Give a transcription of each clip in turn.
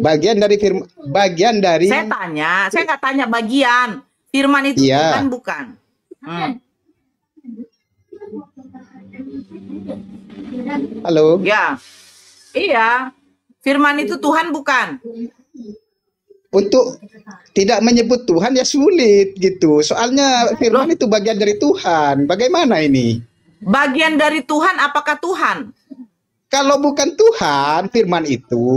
Bagian dari firman, bagian dari. Saya nggak tanya bagian. Firman itu Iya. Tuhan bukan? Halo. Ya, iya. Firman itu Tuhan bukan? Untuk tidak menyebut Tuhan ya sulit gitu. Soalnya firman itu bagian dari Tuhan. Bagaimana ini? Bagian dari Tuhan, apakah Tuhan? Kalau bukan Tuhan, firman itu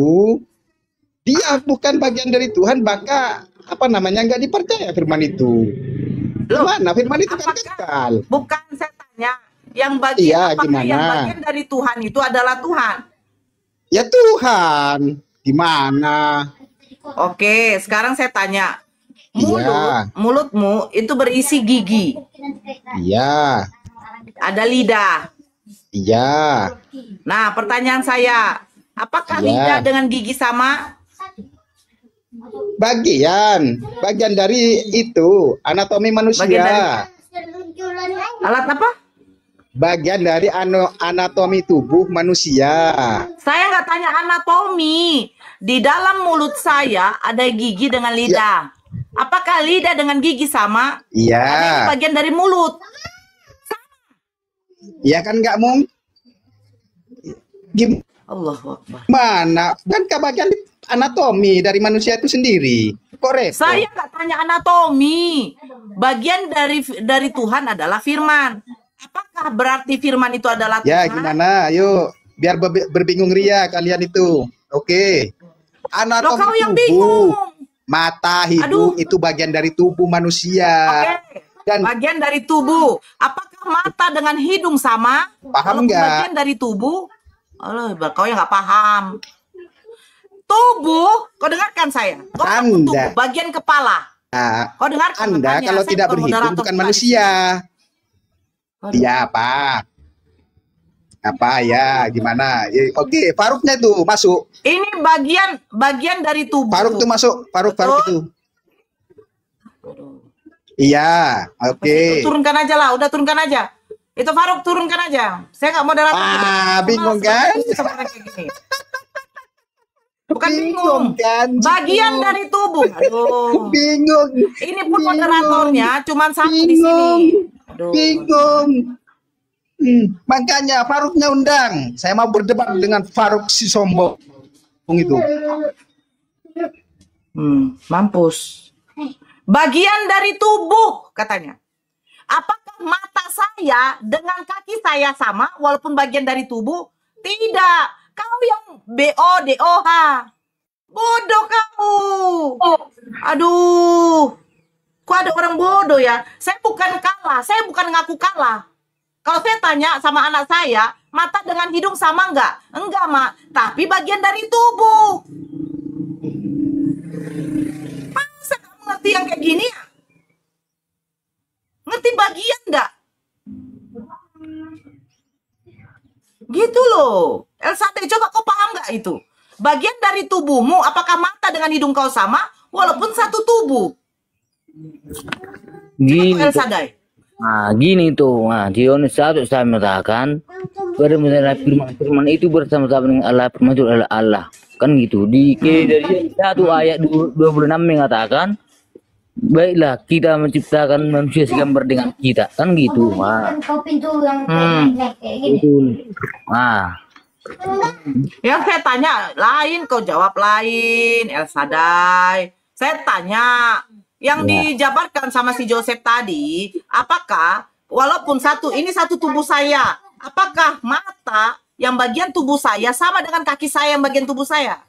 dia bukan bagian dari Tuhan, maka apa namanya nggak dipercaya firman itu. Gimana? Firman itu kan kekal. Bukan, saya tanya. Yang bagian Iya, apakah gimana? yang bagian dari Tuhan itu adalah Tuhan? Ya Tuhan. Gimana? Oke, sekarang saya tanya. Iya. Mulutmu itu berisi gigi. Iya. Ada lidah. Iya. Nah, pertanyaan saya, apakah Iya. lidah dengan gigi sama? Bagian dari itu anatomi manusia. Alat apa? Bagian dari anatomi tubuh manusia. Saya nggak tanya anatomi. Di dalam mulut saya ada gigi dengan lidah. Apakah lidah dengan gigi sama? Iya. Ada yang bagian dari mulut. Iya kan nggak mungkin. Allahu Akbar. Gimana? Kan bagian anatomi dari manusia itu sendiri. Korek. Saya nggak tanya anatomi. Bagian dari Tuhan adalah firman. Apakah berarti firman itu adalah Tuhan? Ya gimana? Ayo biar berbingung ria kalian itu. Oke. Anatomi kau yang tubuh, bingung. mata, hidung itu bagian dari tubuh manusia. Oke. Dan bagian dari tubuh. Apakah mata dengan hidung sama? Paham nggak? Bagian dari tubuh. Alah, kau yang nggak paham. Tubuh, kau dengarkan saya. Kau tubuh, bagian kepala. Kau dengarkan. Anda kalau tidak berhitung bukan manusia. Iya apa? Apa ya? Gimana? Oke, Faruknya itu masuk. Ini bagian dari tubuh. Faruk tuh masuk. Faruk itu. Iya, oke. Turunkan aja lah, udah turunkan aja. Itu Faruk turunkan aja. Saya nggak moderator. Bingung kan? Bukan bingung kan? Bagian dari tubuh. Aduh. Bingung. Ini pun moderatornya cuma satu di sini. Aduh. Bingung. Makanya Faruknya undang. Saya mau berdebat dengan Faruk si sombong itu. Mampus. Bagian dari tubuh katanya. Apakah mata saya dengan kaki saya sama walaupun bagian dari tubuh? Tidak. Kau yang BODOH. Bodoh kamu. Aduh. Kok ada orang bodoh ya? Saya bukan kalah. Saya bukan ngaku kalah. Kalau saya tanya sama anak saya, mata dengan hidung sama enggak? Enggak, Mak. Tapi bagian dari tubuh. Masa kamu ngerti yang kayak gini ya? Ngerti bagian enggak? Gitu loh. Elsade, coba kau paham nggak itu? Bagian dari tubuhmu, apakah mata dengan hidung kau sama? Walaupun satu tubuh. Gini Elsade. Nah, gini tuh. Nah, di Yohanes 1 saya mengatakan firman itu bersama-sama dengan Allah, firman itu adalah Allah. Kan gitu. Di dari 1 ayat 26 mengatakan, baiklah kita menciptakan manusia segambar dengan kita. Kan gitu. Nah. Nah. Yang saya tanya lain, kau jawab lain, Elsadai. Saya tanya, yang dijabarkan sama si Joseph tadi, apakah walaupun ini satu tubuh saya, apakah mata yang bagian tubuh saya sama dengan kaki saya yang bagian tubuh saya?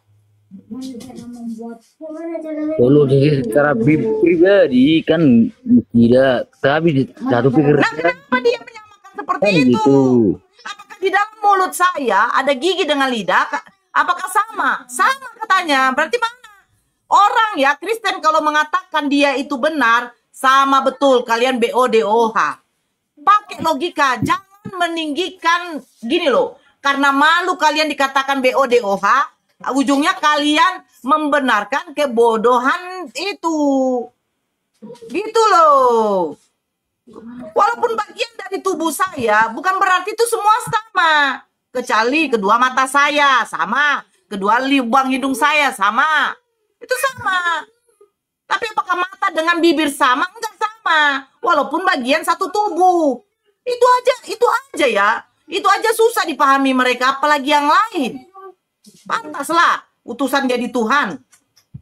Kalau secara pribadi kan tidak, tapi satu pikiran. Nah, kenapa dia menyamakan seperti itu? Gitu. Apakah di dalam mulut saya ada gigi dengan lidah? Apakah sama? Sama katanya. Berarti mana? Orang ya Kristen kalau mengatakan dia itu benar, sama betul kalian BODOH. Pakai logika, jangan meninggikan gini loh. Karena malu kalian dikatakan BODOH, ujungnya kalian membenarkan kebodohan itu. Gitu loh. Walaupun bagian dari tubuh saya, bukan berarti itu semua sama. Kecuali kedua mata saya sama. kedua lubang hidung saya sama. Itu sama. Tapi apakah mata dengan bibir sama? Enggak sama. Walaupun bagian satu tubuh. Itu aja ya. Itu aja susah dipahami mereka, apalagi yang lain. Pantaslah utusan jadi Tuhan.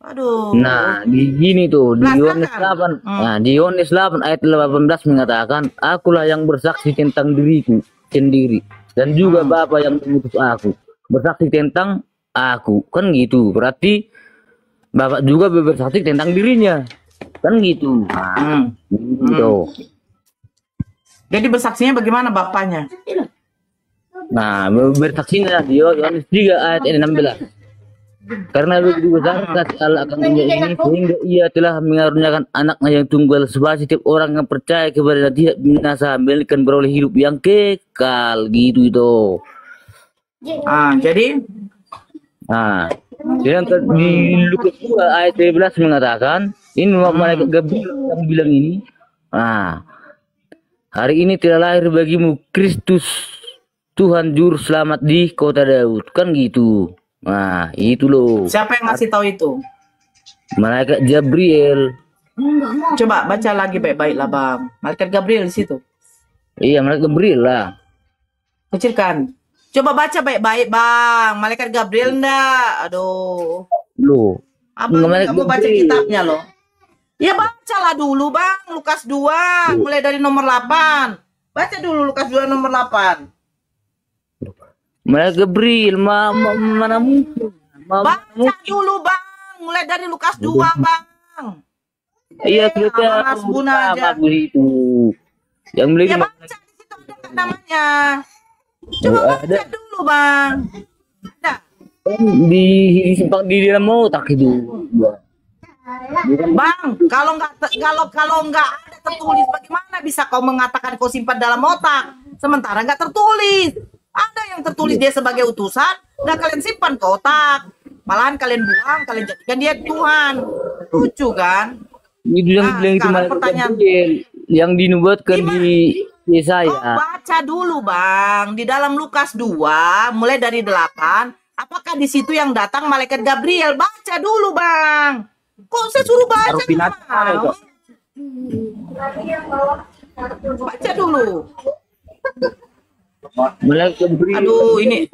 Aduh. Nah, di gini tuh di Yohanes 8. Nah, di Yohanes 8 ayat 18 mengatakan, "Akulah yang bersaksi tentang diriku sendiri dan juga Bapa yang mengutus aku bersaksi tentang aku." Kan gitu. Berarti Bapak juga bersaksi tentang dirinya. Kan gitu. Nah, gitu. Jadi bersaksinya bagaimana Bapaknya? Nah, bersaksinya di Yohanes 3 ayat 16. Karena begitu besar kasih Allah akan dunia ini sehingga ia telah mengaruniakan anaknya yang tunggal supaya setiap orang yang percaya kepada dia tidak binasa melainkan beroleh hidup yang kekal gitu itu. Jadi Dan di Lukas 2 ayat 13 mengatakan, ini malaikat Gabriel yang bilang ini, hari ini telah lahir bagimu Kristus Tuhan Juru Selamat di kota Daud. Kan gitu. Nah, itu loh. Siapa yang ngasih tahu itu? Malaikat Gabriel. Coba baca lagi baik-baik lah Bang. Malaikat Gabriel di situ. Iya, malaikat Gabriel lah. Kecilkan. Coba baca baik-baik Bang. Malaikat Gabriel enggak? Aduh. Loh. Abang nggak mau baca kitabnya loh. Ya bacalah dulu Bang. Lukas 2. Mulai dari nomor 8. Baca dulu Lukas 2 nomor 8. Malaikat Gabriel. Mana mungkin. Baca dulu Bang. Mulai dari Lukas 2 Bang. Iya, kita Mas Buna aja. Itu. Yang beli Ya baca di situ ada nggak namanya. Coba baca dulu Bang. Ada. Di dalam otak itu. Bang, kalau nggak ada tertulis, bagaimana bisa kau mengatakan kau simpan dalam otak sementara nggak tertulis? Ada yang tertulis dia sebagai utusan, nggak kalian simpan ke otak, malahan kalian buang, kalian jadikan dia Tuhan. Lucu kan? Itu yang bilang itu pertanyaan yang dinubuatkan di Yesaya. Oh, baca dulu Bang di dalam Lukas 2 mulai dari 8. Apakah di situ yang datang malaikat Gabriel? Baca dulu Bang. Kok saya suruh baca? Baca dulu. Malaikat Gabriel. Aduh ini.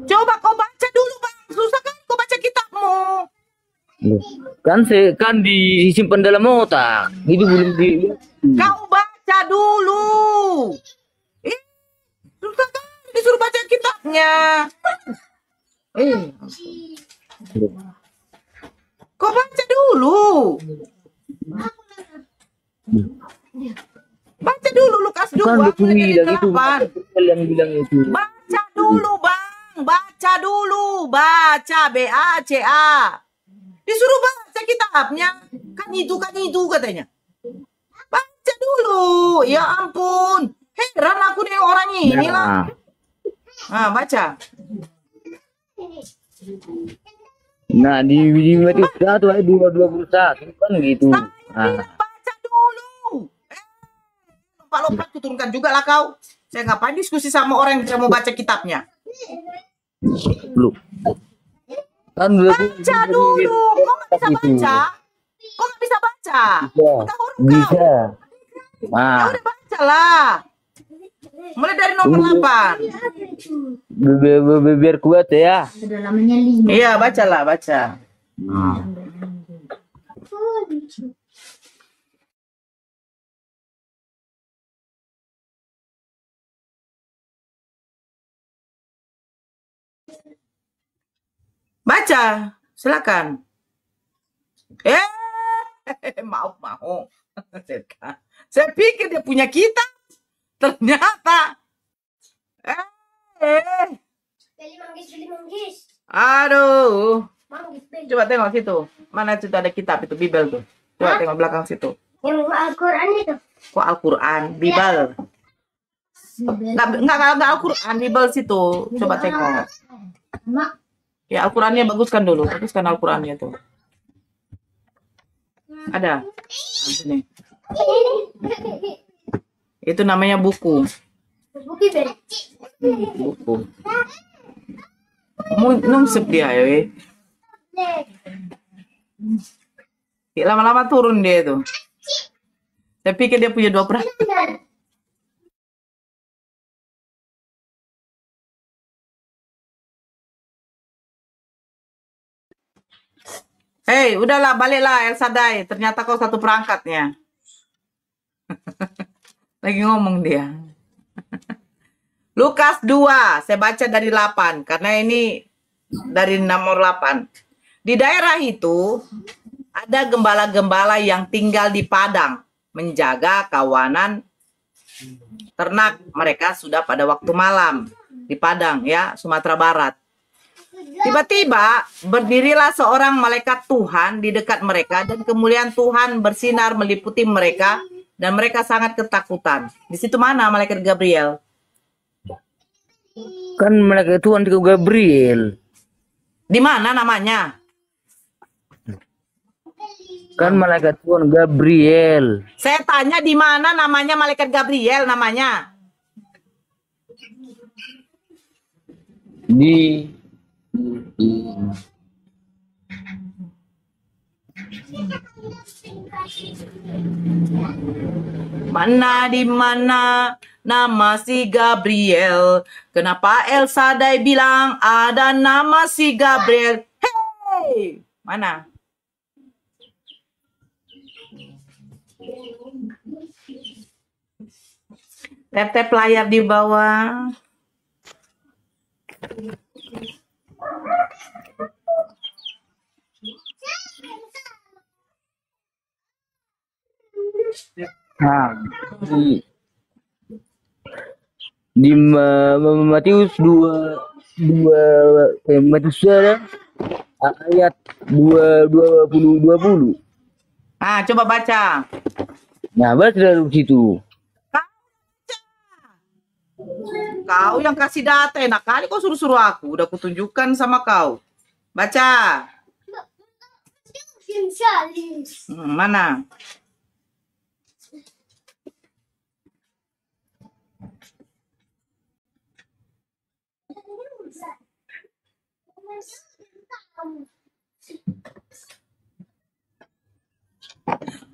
Coba kau baca dulu Bang. Susah kan kau baca kitabmu. Kan disimpan dalam otak. Itu belum di. Kau baca dulu. Susah kan disuruh baca kitabnya. Kau baca dulu. Baca dulu Lukas 2 Kan ayat itu 8. yang bilang itu. Baca dulu Bang. Baca dulu. Baca BACA. Disuruh baca kitabnya. Kan itu katanya. Baca dulu. Ya ampun. Heran aku nih orang ini lah. Baca. Nah, di Matius 1 ayat 21 kan gitu. Baca dulu. Lompat-lompat kuturunkan juga lah kau. Saya ngapain diskusi sama orang yang tidak mau baca kitabnya. Lu. Kan baca dulu. Kok nggak bisa baca? Kok nggak bisa baca? Buta huruf kau. Bisa. Ya udah baca lah. Mulai dari nomor 8. Biar kuat ya. Sudah lamanya 5. Iya, bacalah, baca. Baca, silakan. Maaf. Saya pikir dia punya kitab. Ternyata. Manggis. Aduh. Manggis. Coba tengok situ. Mana itu ada kitab itu, Bible tuh. Coba tengok belakang situ. Yang Al-Quran itu. Kok Al-Quran, Bible? Enggak Al-Quran, Bible situ. Coba tengok. Ya, Al-Qurannya baguskan dulu. Baguskan Al-Qurannya tuh. Ada. Nah, sini. Itu namanya buku. Buki bel. Buku. Nung dia ya. Lama-lama turun dia tuh. Saya pikir dia punya 2%. Hei, udahlah, baliklah El Sadai. Ternyata kau satu perangkatnya. Lagi ngomong dia. Lukas 2, saya baca dari 8. Karena ini dari nomor 8. Di daerah itu, ada gembala-gembala yang tinggal di padang. Menjaga kawanan ternak mereka sudah pada waktu malam. Di Padang, ya, Sumatera Barat. Tiba-tiba berdirilah seorang malaikat Tuhan di dekat mereka dan kemuliaan Tuhan bersinar meliputi mereka dan mereka sangat ketakutan. Di situ mana malaikat Gabriel? Kan malaikat Tuhan itu Gabriel. Di mana namanya? Kan malaikat Tuhan Gabriel. Saya tanya di mana namanya malaikat Gabriel namanya? Di Mana di mana nama si Gabriel? Kenapa El Sadai bilang ada nama si Gabriel? Hey, mana? Tap-tap layar di bawah. Nah, di Matius 2 Matius ayat 20. Ah, coba baca. Nah, baca dari situ. Kau yang kasih data, enak kali kau suruh-suruh aku. Udah kutunjukkan sama kau. Baca. Mana?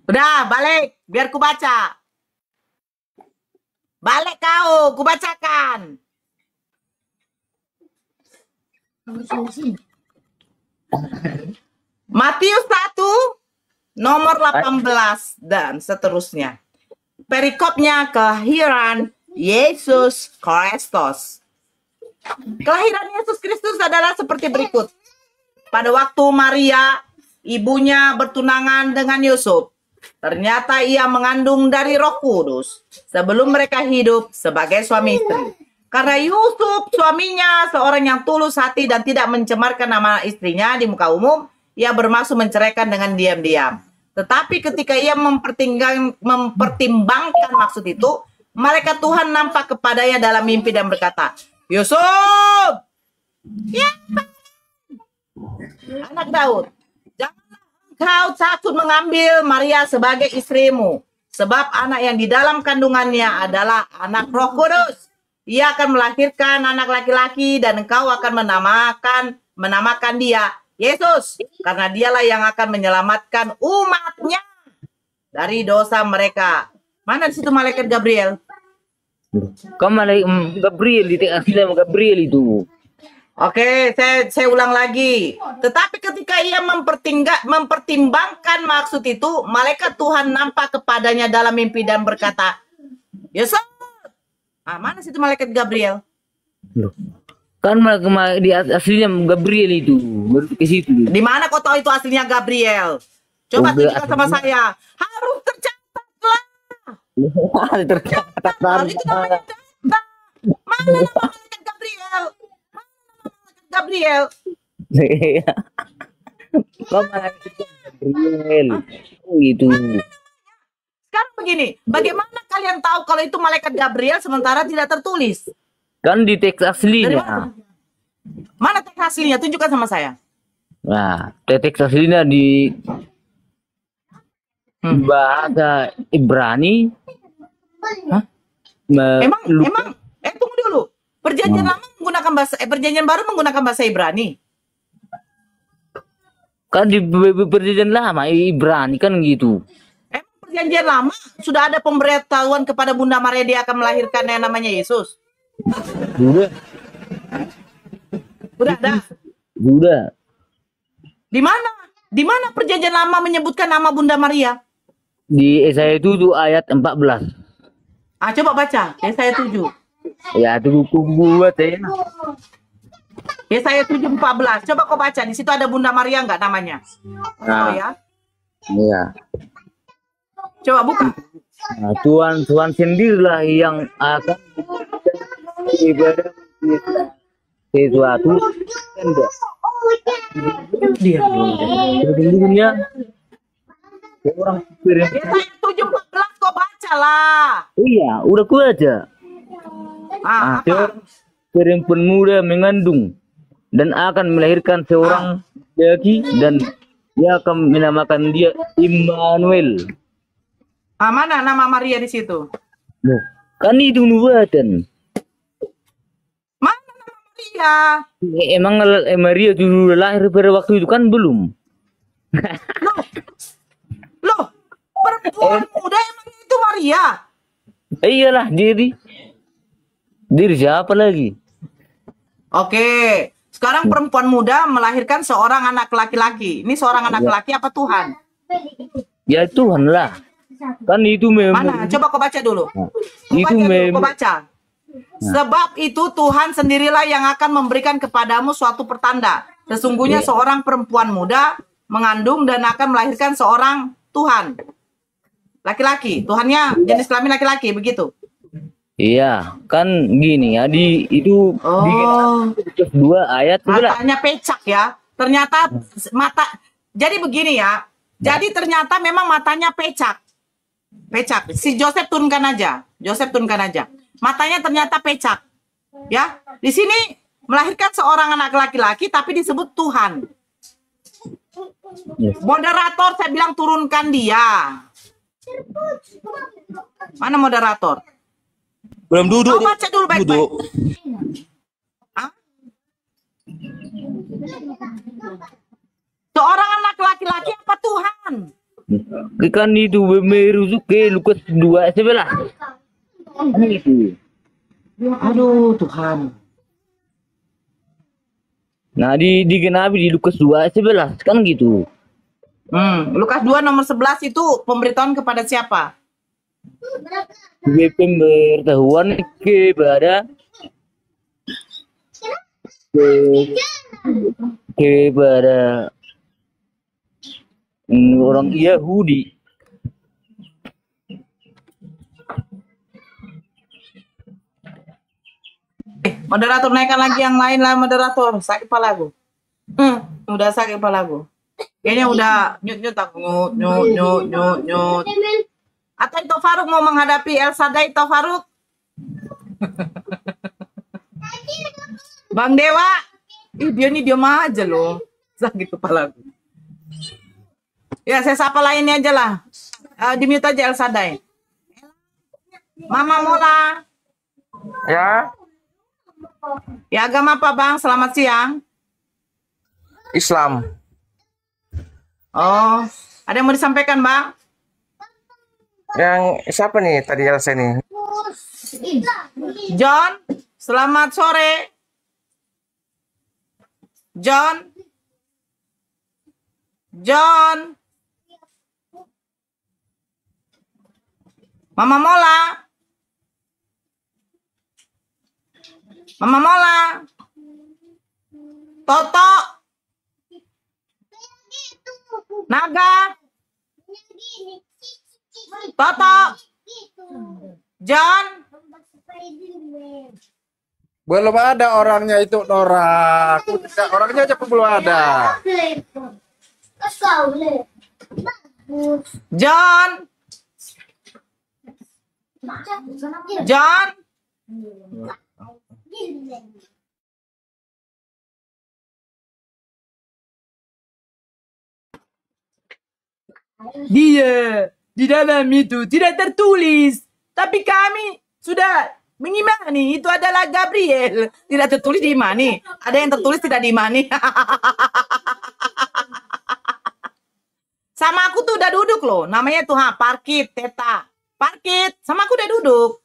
Udah, balik. Biar ku baca. Balik kau, ku bacakan. Matius 1, nomor 18, dan seterusnya. Perikopnya kelahiran Yesus Kristus. Kelahiran Yesus Kristus adalah seperti berikut. Pada waktu Maria, ibunya bertunangan dengan Yusuf, ternyata ia mengandung dari Roh Kudus sebelum mereka hidup sebagai suami istri. Karena Yusuf suaminya seorang yang tulus hati dan tidak mencemarkan nama istrinya di muka umum, ia bermaksud menceraikan dengan diam-diam. Tetapi ketika ia mempertimbangkan maksud itu, malaikat Tuhan nampak kepadanya dalam mimpi dan berkata, Yusuf, ya, anak Daud, janganlah engkau takut mengambil Maria sebagai istrimu, sebab anak yang di dalam kandungannya adalah anak Roh Kudus. Ia akan melahirkan anak laki-laki dan engkau akan menamakan dia Yesus, karena dialah yang akan menyelamatkan umatnya dari dosa mereka. Mana di situ malaikat Gabriel? Kan malaikat Gabriel di aslinya Gabriel itu. Oke, saya ulang lagi. Tetapi ketika ia mempertimbangkan maksud itu, malaikat Tuhan nampak kepadanya dalam mimpi dan berkata, Yesus. Ah, mana situ malaikat Gabriel? Loh. Kan di aslinya Gabriel itu. Baru ke situ. Di mana kau tahu itu aslinya Gabriel? Coba tunjukkan sama saya. Harus tercatatlah. Tercatat. Itu namanya data. Mana nama malaikat Gabriel? Gabriel. Kok malaikat Gabriel? Gitu. Sekarang begini, bagaimana kalian tahu kalau itu malaikat Gabriel sementara tidak tertulis? Kan di teks Dari aslinya. mana teks aslinya? Tunjukkan sama saya. Nah, teks aslinya di bahasa Ibrani. Hah? Perjanjian lama menggunakan perjanjian baru menggunakan bahasa Ibrani. Kan di perjanjian lama Ibrani kan gitu. Emang perjanjian lama sudah ada pemberitahuan kepada Bunda Maria dia akan melahirkan yang namanya Yesus. Udah, Udah ada. udah. Di mana? Di mana perjanjian lama menyebutkan nama Bunda Maria? Di Yesaya 7 ayat 14. Ah, coba baca. Yesaya 7. Ya itu buku buat ya. Yesaya 7:14. Coba kau baca. Di situ ada Bunda Maria enggak namanya? Oh ya. Iya. Coba buka. Nah, Tuhan sendirilah yang akan ibadah sesuatu enggak. Dia. Sesungguhnya orang kirim. Yesaya 7:14 kau baca lah. Iya, udah ku aja. Ah, apa? Seorang perempuan muda mengandung dan akan melahirkan seorang laki dan dia akan menamakan dia Immanuel. Ah, mana nama Maria di situ? Loh, kan itu nubuatan. Mana nama Maria? Emang Maria dulu lahir pada waktu itu kan belum? Loh, perempuan muda emang itu Maria? Iyalah diri siapa lagi? Oke, sekarang perempuan muda melahirkan seorang anak laki-laki. Ini seorang anak laki apa Tuhan? Ya Tuhan lah. Kan itu Mana? Coba kau baca dulu. itu Kau baca. Sebab itu Tuhan sendirilah yang akan memberikan kepadamu suatu pertanda. Sesungguhnya seorang perempuan muda mengandung dan akan melahirkan seorang Tuhan. Laki-laki. Tuhannya jenis kelamin laki-laki, begitu. Iya, kan gini ya di itu di Lukas 2 ayat 11. Matanya pecak ya. Ternyata mata. Jadi begini ya. Jadi ternyata memang matanya pecak. Pecak. Si Joseph turunkan aja. Matanya ternyata pecak. Ya. Di sini melahirkan seorang anak laki-laki tapi disebut Tuhan. Yes. Moderator saya bilang turunkan dia. Mana moderator? Belum duduk. Oh, baca dulu baik-baik. Duduk. Hah? Seorang anak laki-laki apa Tuhan? Kan itu merujuk ke Lukas 2 ayat 11. Kan itu. Aduh Tuhan. Nah, digenapi di Lukas 2 ayat 11 kan gitu. Lukas 2 nomor 11 itu pemberitahuan kepada siapa? Pemberitahuan kepada orang Yahudi. Moderator naikkan lagi yang lain lah moderator. Sakit kepala aku. Udah sakit kepala aku. Kayaknya udah nyut aku nyut. Atau itu Faruk mau menghadapi El Sadai itu Faruk? Bang Dewa. Ih dia nih diam aja loh. Sakit kepala aku. Ya saya sapa lainnya aja lah. Di mute aja El Sadai. Mama Mola. Ya, Ya agama apa Bang? Selamat siang. Islam. Oh, ada yang mau disampaikan Bang? Yang siapa nih tadi Elsa nih? John, selamat sore. John. Mama Mola. Toto. Naga. Toto. John. Belum ada orangnya itu Nora. Orangnya aja belum ada. John. Dia di dalam itu tidak tertulis, tapi kami sudah Mengimani itu adalah Gabriel. Tidak tertulis di imani. Ada yang tertulis tidak diimani. Sama aku tuh udah duduk loh. Namanya tuh Parkit, Teta. Parkit, sama aku udah duduk.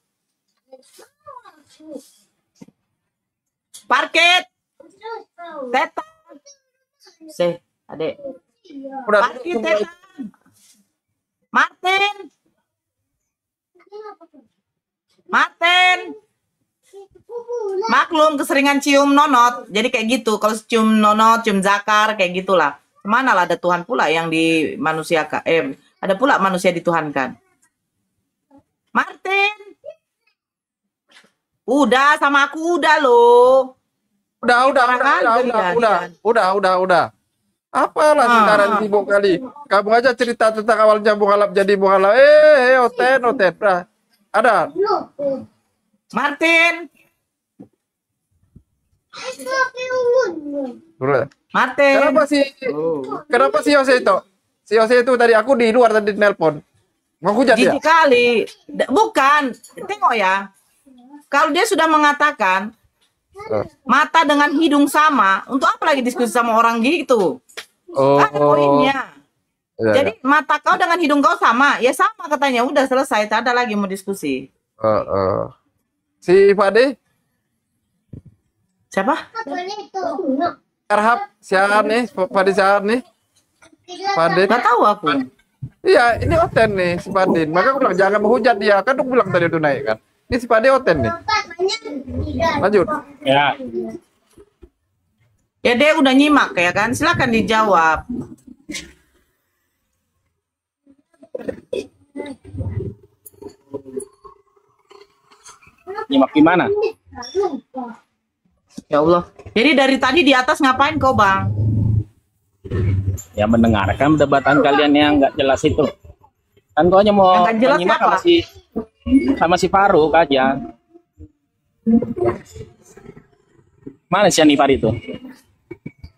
Parkit, Teta. Adek. Udah Parkit, Teta. Martin. Martin. Maklum keseringan cium nonot. Jadi kayak gitu. Kalau cium nonot, cium zakar, kayak gitulah. Kemana lah ada Tuhan pula yang dimanusiakan. Ada pula manusia dituhankan. Martin. Udah sama aku udah loh. Udah. Apalah sekarang sibuk kali. Kamu aja cerita tentang awalnya Bungalap jadi Bungalap. Oten. Nah, ada. Martin. Udah. Martin. Kenapa si Yose itu? Si Yose itu tadi aku di luar tadi nelpon. Mau hujan dia? Jijik kali. Bukan. Tengok ya. Kalau dia sudah mengatakan mata dengan hidung sama, untuk apa lagi diskusi sama orang gitu? Ada poinnya. Ya, Jadi mata kau dengan hidung kau sama, ya sama katanya. Udah selesai, tak ada lagi mau diskusi. Si Pade, Siapa? Arhab, siapa nih? Pade siapa nih? Pade. Gak tahu aku. Iya, ini Oten nih si Pade. Maka aku bilang jangan menghujat dia. Kan aku bilang tadi itu naik kan. Ini si Pade Oten nih. Lanjut. Ya, Ya dia udah nyimak ya kan. Silakan dijawab. nyimak gimana? Ya Allah. Jadi dari tadi di atas ngapain kau bang? Ya mendengarkan perdebatan kalian yang nggak jelas itu. Kan kau hanya mau Yang nggak jelas menyimak apa? sama si Faruk aja. Mana si Anifar itu?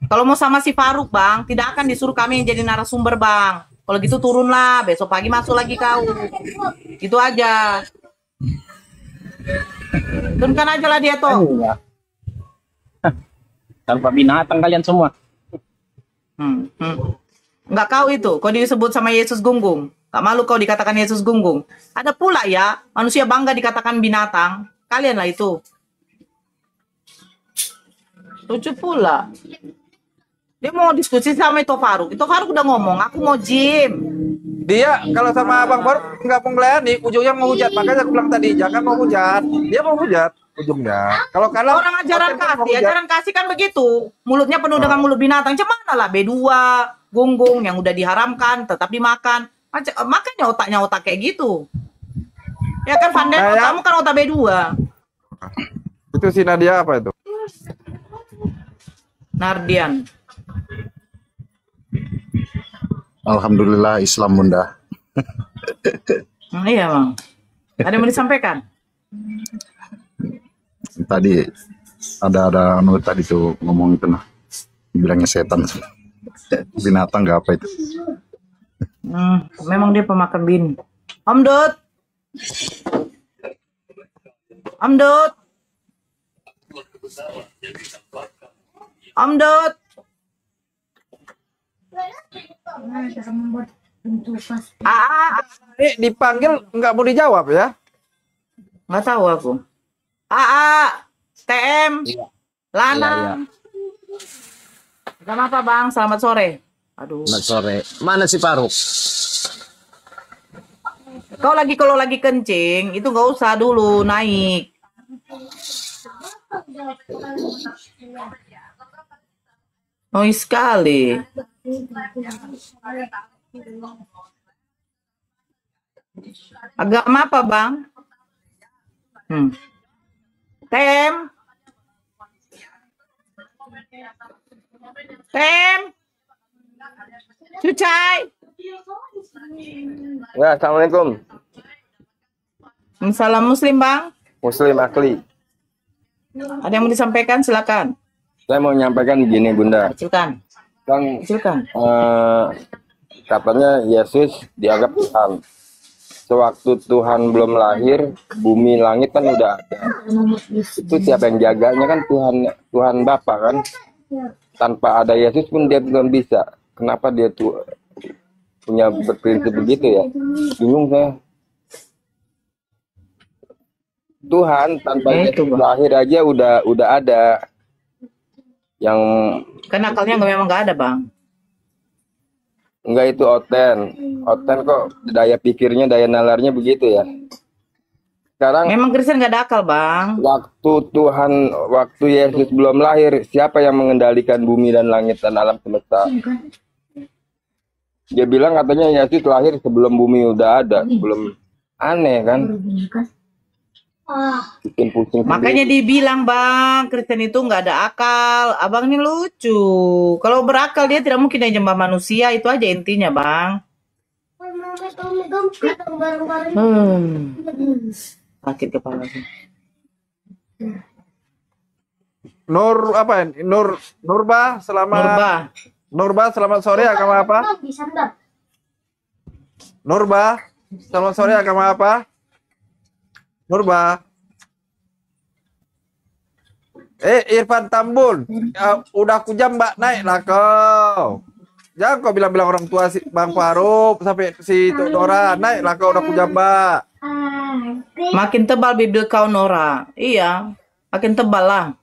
Kalau mau sama si Faruk bang, tidak akan disuruh kami yang jadi narasumber bang. Kalau gitu turunlah, besok pagi masuk lagi kau. Gitu aja. Turunkan aja lah dia tuh. Ya. Tanpa binatang kalian semua. Enggak kau itu, kau disebut sama Yesus Gunggung. Gak malu kau dikatakan Yesus Gunggung. Ada pula ya, manusia bangga dikatakan binatang. Kalian lah itu. Lucu pula. Dia mau diskusi sama itu Faruk. Itu Faruk udah ngomong, aku mau gym. Dia kalau sama Abang Faruk nggak mau ngelayani, ujungnya mau hujat. Makanya aku bilang tadi jangan mau hujat. Dia mau hujat ujungnya. Kalau Orang ajaran kasih kan begitu. Mulutnya penuh dengan mulut binatang. Cemana lah B2, Gunggung yang udah diharamkan tetap dimakan. Makanya otaknya otak kayak gitu. Ya kan Van Den, kamu kan otak B2. Itu si Nadia apa itu? Nardian. Alhamdulillah Islam Bunda. Iya bang. Ada yang mau disampaikan? Tadi ada anu tadi tuh ngomong itu nah. Bilangnya setan. Binatang gak apa itu. Memang dia pemakan bin. Om Dut. Om Dut. Om Dut. Dipanggil nggak mau dijawab ya? Nggak tahu aku. TM, Lana. Sama apa bang? Selamat sore. Aduh. Selamat sore. Mana si Faruk? Kalau lagi kencing itu nggak usah dulu naik. Noise sekali. Agama apa bang? Tem. Cucai. Ya, assalamualaikum. Salam Muslim bang. Muslim asli. Ada yang mau disampaikan silakan. Saya mau menyampaikan begini Bunda. Silakan. Kan Silakan. katanya Yesus dianggap Tuhan. sewaktu Tuhan belum lahir, bumi langit kan udah ada. Itu siapa yang jaganya kan Tuhan Bapa kan. Tanpa ada Yesus pun dia belum bisa. Kenapa dia tuh punya berprinsip begitu ya? Bingung saya. Tuhan tanpa Yesus lahir aja udah ada. Yang Kan akalnya memang nggak ada, Bang. enggak itu Oten kok daya pikirnya, daya nalarnya begitu ya. Sekarang Memang Kristen nggak ada akal, Bang. waktu Yesus belum lahir, siapa yang mengendalikan bumi dan langit dan alam semesta? Dia bilang katanya Yesus lahir sebelum bumi udah ada, sebelum, aneh kan? Bikin pusing Makanya dibilang, Bang, Kristen itu nggak ada akal. Abang ini lucu. Kalau berakal dia tidak mungkin dia nyembah manusia. Itu aja intinya, Bang. Sakit kepala sih. Nur apa? Nurba, selamat sore, agama apa? Nurba, selamat sore, agama apa? Nurba. Irfan Tambun, udah aku jambak, naiklah kau. Jangan kau bilang-bilang orang tua si Bang Faruk sampai si Tok Dora, naiklah kau, udah aku jambak. Makin tebal bibir kau, Nora. Iya, makin tebal lah.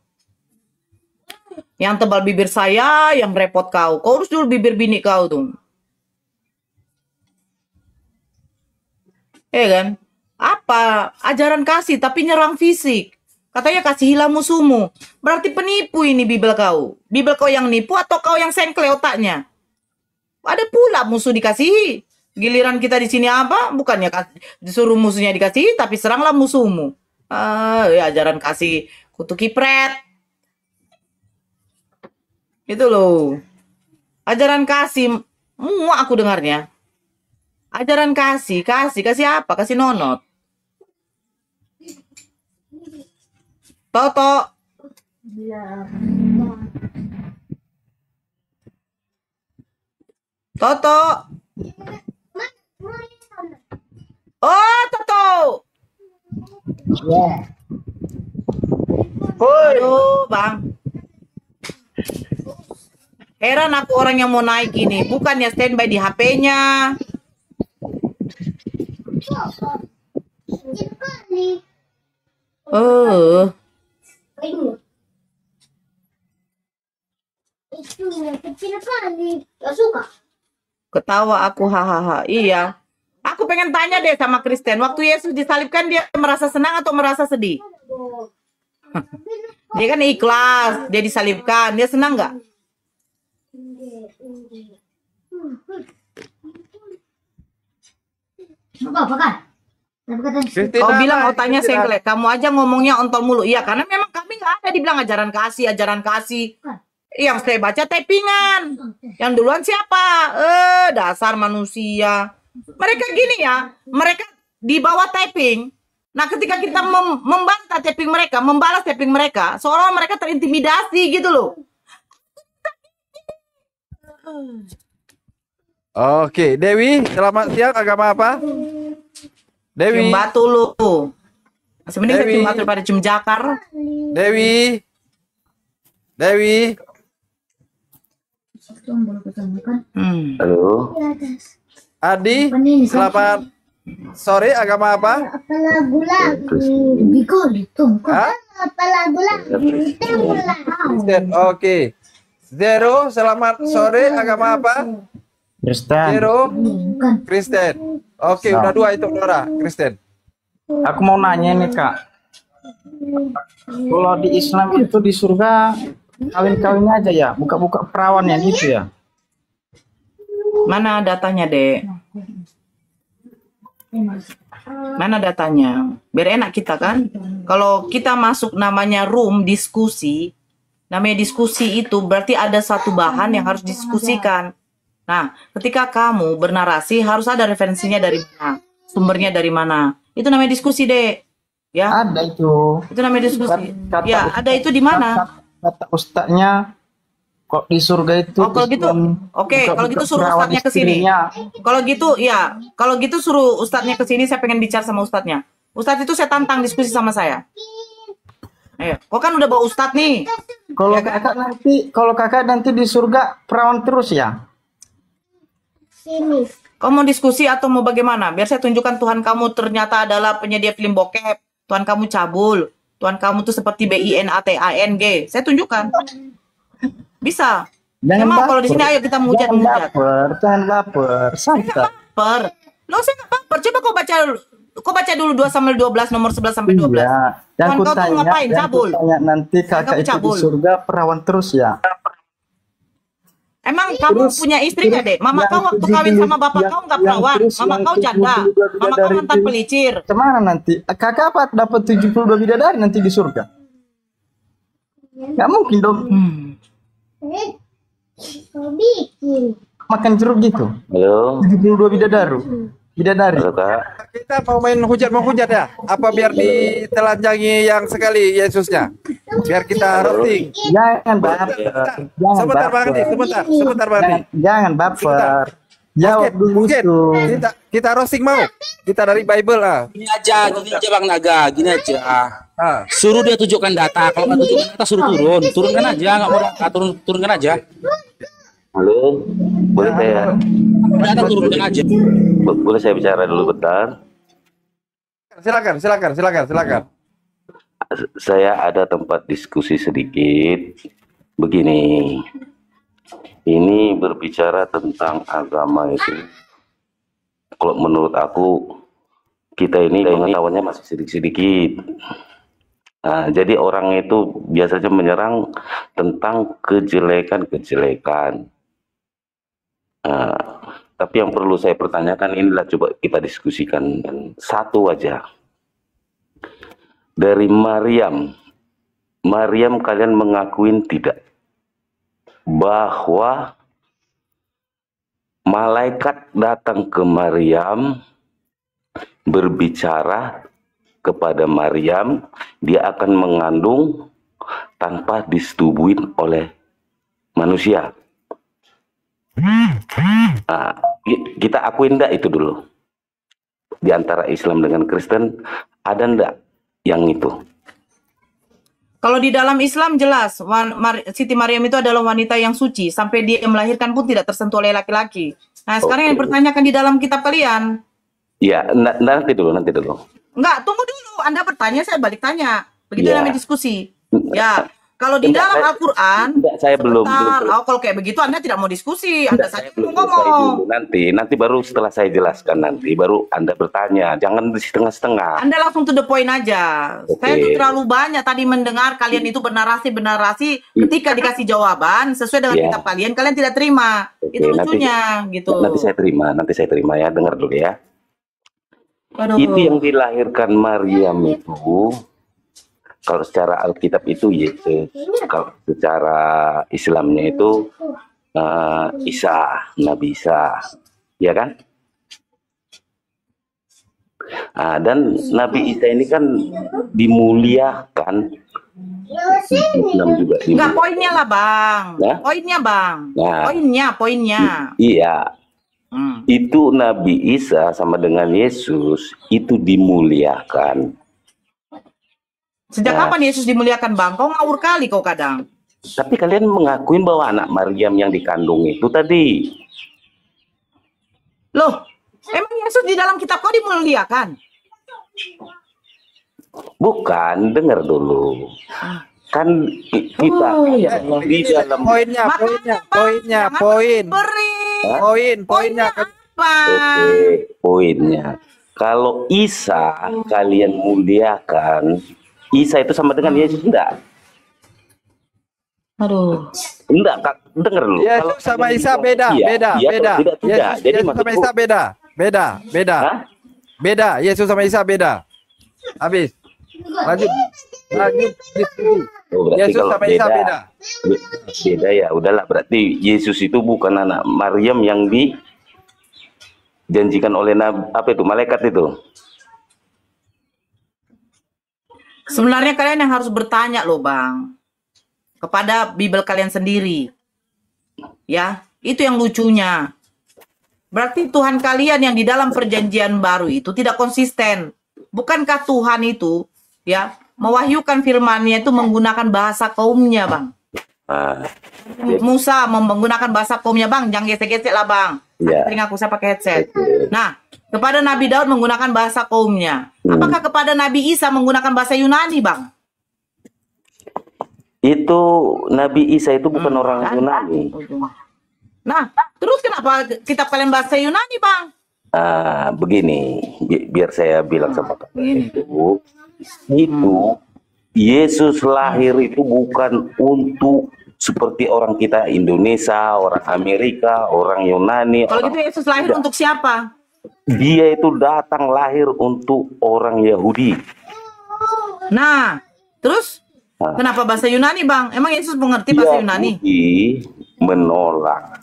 Yang tebal bibir saya, yang repot kau. Kau urus dulu bibir bini kau tuh. Kan? Apa? Ajaran kasih tapi nyerang fisik. Katanya kasihilah musuhmu. Berarti penipu ini Bibel kau. Bibel kau yang nipu atau kau yang sengkle otaknya? Ada pula musuh dikasihi. Giliran kita di sini apa? Bukannya disuruh musuhnya dikasihi, tapi seranglah musuhmu. Ajaran kasih kutu kipret. Itu loh. Ajaran kasih, muak aku dengarnya. Ajaran kasih apa? Kasih nonot. Toto. Toto. Oh, Toto. Aduh, Bang. Heran aku orang yang mau naik ini. Bukannya standby di HP-nya. Kecil kali. Gak suka. Ketawa aku, hahaha. Iya. Aku pengen tanya deh sama Kristen. Waktu Yesus disalibkan dia merasa senang atau merasa sedih? Dia kan ikhlas. Dia disalibkan. Dia senang nggak? Apa kan? Kau bilang otaknya sengklek. Kamu aja ngomongnya ontol mulu. Iya, karena memang kami nggak ada dibilang ajaran kasih. Yang saya baca typingan. Yang duluan siapa? Dasar manusia. Mereka gini ya. Mereka di bawah typing. Nah, ketika kita membantah typing mereka, membalas typing mereka, seolah mereka terintimidasi gitu loh. Oke, Dewi, selamat siang, agama apa? Dewi. Cium batu lu. Masih mending saya cium batu daripada cium jakar. Dewi. Halo. Adi, selamat sore, agama apa? Oke. Zero, selamat sore, agama apa? Kristen. Zero, Kristen. Oke, udah dua itu Dora, Kristen. Aku mau nanya nih Kak. Kalau di Islam itu di surga kawin-kawinnya aja ya, buka-buka perawannya gitu ya. Mana datanya, Dek? Mana datanya? Biar enak kita kan. Kalau kita masuk namanya room diskusi, namanya diskusi itu berarti ada satu bahan yang harus diskusikan. Nah, ketika kamu bernarasi harus ada referensinya dari mana, sumbernya dari mana. Itu namanya diskusi, Dek. Ya. Ada itu. Itu namanya diskusi. Kata ya, ustaz, ada itu di mana? Kata ustaznya kok di surga itu Oh, kalau gitu, oke, kalau gitu suruh perawan ustadznya ke sini. istrinya. Kalau gitu, ya, kalau gitu suruh ustadznya ke sini. Saya pengen bicara sama ustadznya. Ustadz itu saya tantang diskusi sama saya. Ayo, kok kan udah bawa ustadz nih. Kalau Ya kan? kakak nanti di surga perawan terus ya? Sini. Kamu mau diskusi atau mau bagaimana? Biar saya tunjukkan Tuhan kamu ternyata adalah penyedia film bokep. Tuhan kamu cabul. Tuhan kamu tuh seperti BINATANG. Saya tunjukkan. Bisa. Jangan Emang kalau di baper. sini ayo kita mujat. Jangan baper, santai. Baper. Lo saya nggak baper. Coba kau baca dulu 2 Samuel 12 nomor 11 sampai 12. Iya. Tuhan kau tuh ngapain? Cabul. Nanti kakak kamu itu cabul. di surga perawan terus ya? Emang kamu punya istri nggak, Dek? Mama kau waktu kawin sama bapak kau nggak perawan. Mama kau janda. Mama kau mantan pelicir. Kemana nanti? Kakak apa dapat 72 bidadari nanti di surga? Gak mungkin dong. Kau bikin. Makan jeruk gitu. Halo, 72 bidadari. halo Kak. Kita mau main hujat ya? Apa biar ditelanjangi yang sekali Yesusnya? Biar kita roasting. Jangan baper. Jangan Sebentar Bang Andi, baper. sebentar Bang Andi. Jangan baper. Jawab dulu Mungkin itu. kita roasting mau. Kita dari Bible lah. Gini aja Bang Naga, gini aja. Suruh dia tunjukkan data. Kalau nggak tunjukkan data, suruh turunkan aja. Nggak mau data, turunkan aja. Halo, boleh saya Data turunkan aja. boleh saya bicara dulu bentar? Silakan. Saya ada tempat diskusi sedikit. Begini, ini berbicara tentang agama itu. Kalau menurut aku, kita ini pengetahuannya masih sedikit-sedikit. Nah, jadi orang itu biasanya menyerang tentang kejelekan-kejelekan. Nah, tapi yang perlu saya pertanyakan inilah, coba kita diskusikan satu aja. Dari Maryam kalian mengakuin tidak bahwa malaikat datang ke Maryam berbicara kepada Maryam, dia akan mengandung tanpa disetubuin oleh manusia. Nah, kita akuin enggak itu dulu? Di antara Islam dengan Kristen ada enggak yang itu? Kalau di dalam Islam jelas, Siti Maryam itu adalah wanita yang suci. Sampai dia melahirkan pun tidak tersentuh oleh laki-laki. Nah, sekarang yang dipertanyakan di dalam kitab kalian. Ya, nanti dulu. Enggak, tunggu dulu. Anda bertanya, saya balik tanya. Begitu Ya. namanya diskusi. Ya, kalau di Enggak, dalam Al-Quran, saya belum. oh, kalau kayak begitu Anda tidak mau diskusi. Anda saja Belum mau selesai ngomong. dulu. Nanti baru setelah saya jelaskan nanti baru Anda bertanya. Jangan di setengah-setengah. Anda langsung to the point aja. Oke. Saya tuh terlalu banyak tadi mendengar kalian itu bernarasi. Ketika dikasih jawaban sesuai dengan Ya. kitab kalian tidak terima. Oke, Itu lucunya gitu. Nanti saya terima ya. Dengar dulu ya. Aduh. Itu yang dilahirkan Maryam itu, kalau secara Alkitab itu Yesus, kalau secara Islamnya itu Isa, Nabi Isa, ya kan? Dan Nabi Isa ini kan dimuliakan. Islam juga Enggak, poinnya lah Bang. Nah? Poinnya Bang. Nah. Poinnya. Iya. Itu Nabi Isa sama dengan Yesus itu dimuliakan. Sejak kapan Yesus dimuliakan Bang? Kau ngawur kali kau kadang. Tapi kalian mengakuin bahwa anak Maryam yang dikandung itu tadi. Loh, emang Yesus di dalam kitab kau dimuliakan? Bukan, dengar dulu. Kan kita di dalam Poinnya. poinnya. Kalau Isa kalian muliakan, Isa itu sama dengan Yesus enggak? Aduh. Enggak, Kak. Dengar dulu. Yesus sama Isa beda. Tidak. Jadi Yesus sama Isa beda. Beda. Yesus sama Isa beda. Habis. Lanjut. Diskusi. Berarti Yesus kalau sama Isa beda. Beda ya, udahlah. Berarti Yesus itu bukan anak Maryam yang dijanjikan oleh malaikat itu. Sebenarnya kalian yang harus bertanya loh Bang. Kepada Bible kalian sendiri. Ya, itu yang lucunya. Berarti Tuhan kalian yang di dalam perjanjian baru itu tidak konsisten. Bukankah Tuhan itu ya mewahyukan firman-Nya itu menggunakan bahasa kaumnya, Bang? Musa menggunakan bahasa kaumnya, Bang. Jangan gesek-gesek lah, Bang. Telingaku saya pakai headset. Nah, kepada Nabi Daud menggunakan bahasa kaumnya. Apakah kepada Nabi Isa menggunakan bahasa Yunani, Bang? Itu Nabi Isa itu bukan orang Yunani. Nah, terus kenapa kitab kalian bahasa Yunani, Bang? Begini, biar saya bilang sama kalian itu Yesus lahir itu bukan untuk seperti orang kita Indonesia, orang Amerika, orang Yunani. Kalau gitu Yesus lahir untuk siapa? Dia itu datang lahir untuk orang Yahudi. Nah, terus kenapa bahasa Yunani, Bang? Emang Yesus mengerti bahasa Yunani? Yahudi menolak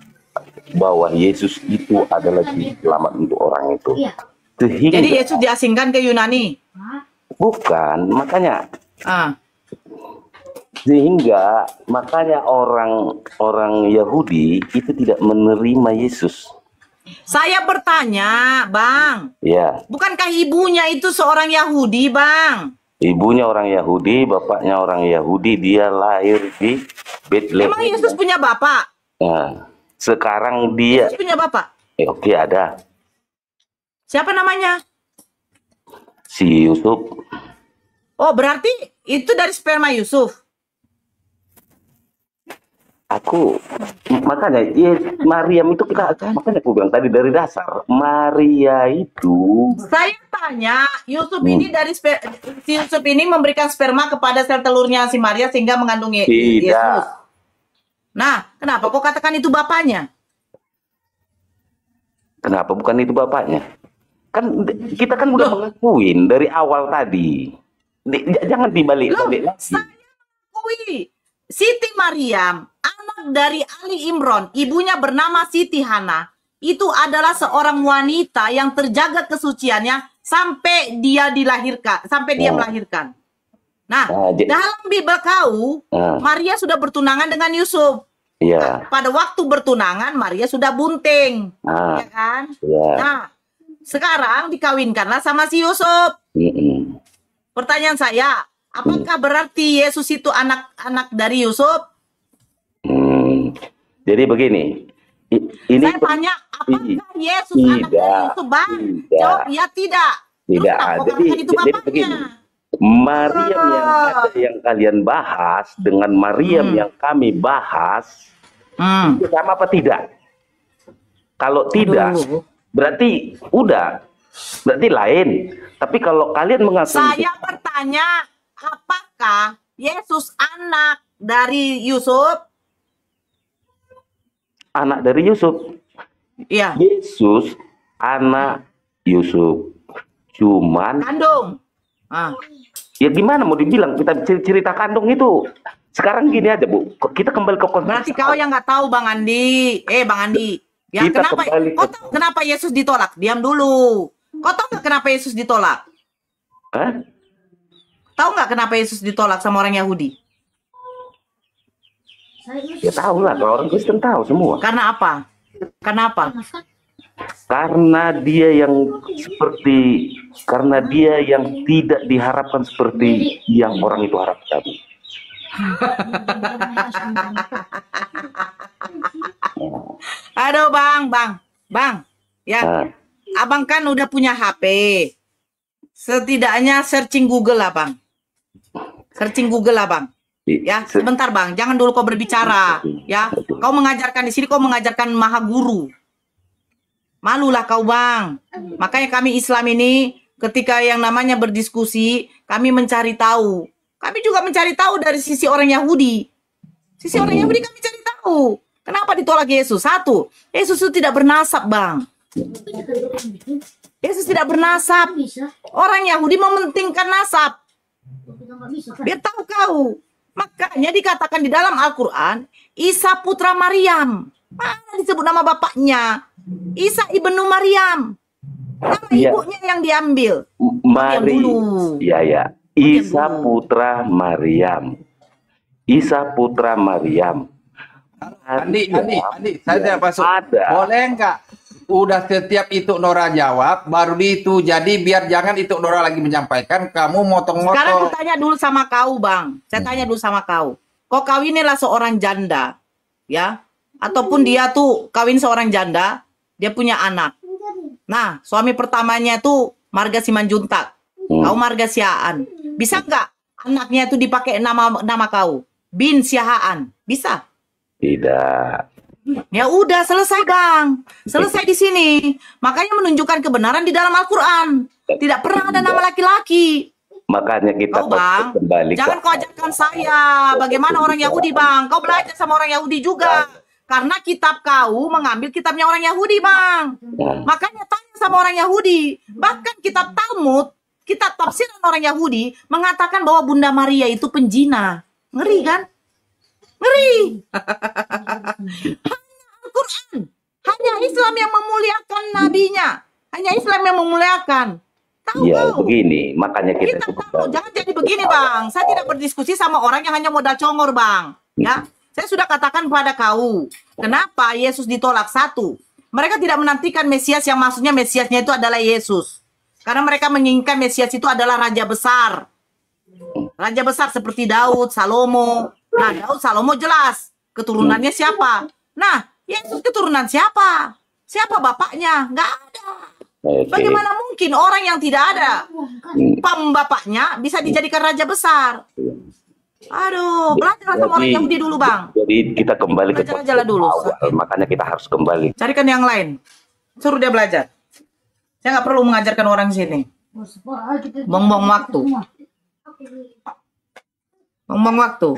bahwa Yesus itu adalah selamat untuk orang itu. Sehingga, jadi Yesus diasingkan ke Yunani? Bukan, makanya. Sehingga makanya orang Yahudi itu tidak menerima Yesus. Saya bertanya, Bang. Ya. Bukankah ibunya itu seorang Yahudi, Bang? Ibunya orang Yahudi, bapaknya orang Yahudi, dia lahir di Bethlehem. Emang Yesus punya bapak? Nah, sekarang dia. Yesus punya bapak? Oke, ada. Siapa namanya? Si Yusuf. Oh, berarti itu dari sperma Yusuf? Makanya Maryam itu makanya aku bilang tadi dari dasar Maria itu. Saya tanya, Yusuf ini si Yusuf ini memberikan sperma kepada sel telurnya si Maria sehingga mengandung Yesus. Nah, kenapa kok katakan itu bapaknya? Kenapa bukan itu bapaknya? Kan kita kan udah mengakuin dari awal tadi. Jangan dibalik-balik lagi. Saya mengakui Siti Maryam, anak dari Ali Imron, ibunya bernama Siti Hana, itu adalah seorang wanita yang terjaga kesuciannya sampai dia dilahirkan, sampai dia melahirkan. Nah, dalam Bible kau, Maria sudah bertunangan dengan Yusuf. Iya. Pada waktu bertunangan, Maria sudah bunting, ya kan? Nah, sekarang dikawinkanlah sama si Yusuf. Pertanyaan saya, apakah berarti Yesus itu anak dari Yusuf? Jadi begini, saya tanya, apakah Yesus anak dari Yusuf, Bang? Jawab ya tidak. Tidak. Jadi begini, Maryam yang ada yang kalian bahas dengan Maryam yang kami bahas, itu sama apa tidak? Kalau tidak, berarti berarti lain. Tapi kalau kalian mengaku, saya bertanya, apakah Yesus anak dari Yusuf? Anak dari Yusuf. Iya. Yesus anak Yusuf. Cuman kandung. Ya gimana mau dibilang, kita cerita kandung itu. Sekarang gini aja, Bu. Kita kembali ke konsep. Berarti kau yang nggak tahu, Bang Andi. Bang Andi. Ya kenapa? Kau tahu kenapa Yesus ditolak? Diam dulu. Kau tahu nggak kenapa Yesus ditolak? Tahu nggak kenapa Yesus ditolak sama orang Yahudi? Ya tahu lah, kalau orang Kristen tahu semua. Karena apa? Kenapa? Karena dia yang tidak diharapkan seperti yang orang itu harapkan. Aduh, Bang, ya. Abang kan udah punya HP. Setidaknya searching Google lah, Bang. Searching Google lah, Bang. Ya, sebentar, Bang. Jangan dulu kau berbicara, ya. Kau mengajarkan di sini, kau mengajarkan maha guru. Malulah kau, Bang. Makanya kami Islam ini ketika yang namanya berdiskusi, kami mencari tahu. Kami juga mencari tahu dari sisi orang Yahudi. Sisi orang Yahudi kami cari tahu. Kenapa ditolak Yesus? Satu, Yesus itu tidak bernasab, Bang. Yesus tidak bernasab. Orang Yahudi mementingkan nasab. Biar tahu kau. Makanya dikatakan di dalam Al-Quran, Isa putra Maryam. Mana disebut nama bapaknya? Isa ibnu Maryam. Nama ibunya yang diambil. Ya. Isa putra Maryam. Isa putra Maryam. Andi, saya tidak masuk. Ada. Boleh enggak? Udah setiap itu Nora jawab, baru itu. Jadi biar jangan itu Nora lagi menyampaikan, kamu motong-motong. Sekarang aku tanya dulu sama kau, Bang. Saya tanya dulu sama kau. Kau inilah seorang janda, ya? Ataupun dia tuh kawin seorang janda, dia punya anak. Nah, suami pertamanya tuh Marga Simanjuntak. Kau Marga Siaan. Bisa nggak anaknya itu dipakai nama kau? Bin Siahaan. Bisa? Tidak. Ya udah, selesai Bang. Selesai di sini. Makanya menunjukkan kebenaran di dalam Al-Quran. Tidak pernah ada nama laki-laki. Makanya kita Bang, kembali. jangan kau ajarkan saya bagaimana orang Yahudi, Bang. Kau belajar sama orang Yahudi juga. Karena kitab kau mengambil kitabnya orang Yahudi, Bang. Makanya tanya sama orang Yahudi. Bahkan kitab Talmud, kitab tafsiran orang Yahudi mengatakan bahwa Bunda Maria itu penjina. Ngeri kan? Ngeri. Hanya Al-Quran. Hanya Islam yang memuliakan nabinya. Hanya Islam yang memuliakan. Ya begini, makanya kita Jangan jadi begini, Bang. Saya tidak berdiskusi sama orang yang hanya modal congor, Bang. Ya, saya sudah katakan pada kau, kenapa Yesus ditolak? Satu, mereka tidak menantikan Mesias yang maksudnya Mesiasnya itu adalah Yesus. Karena mereka menginginkan Mesias itu adalah raja besar. Raja besar seperti Daud, Salomo. Nah, Daud, Salomo jelas. Keturunannya siapa? Nah, Yesus keturunan siapa? Siapa bapaknya? Nggak ada. Bagaimana mungkin orang yang tidak ada bapaknya bisa dijadikan raja besar? Aduh, belajar sama orang Yahudi dulu, Bang. Jadi kita kembali ke dulu. awal, makanya kita harus kembali. Carikan yang lain. Suruh dia belajar. Saya nggak perlu mengajarkan orang sini. Buang-buang waktu. Buang-buang waktu.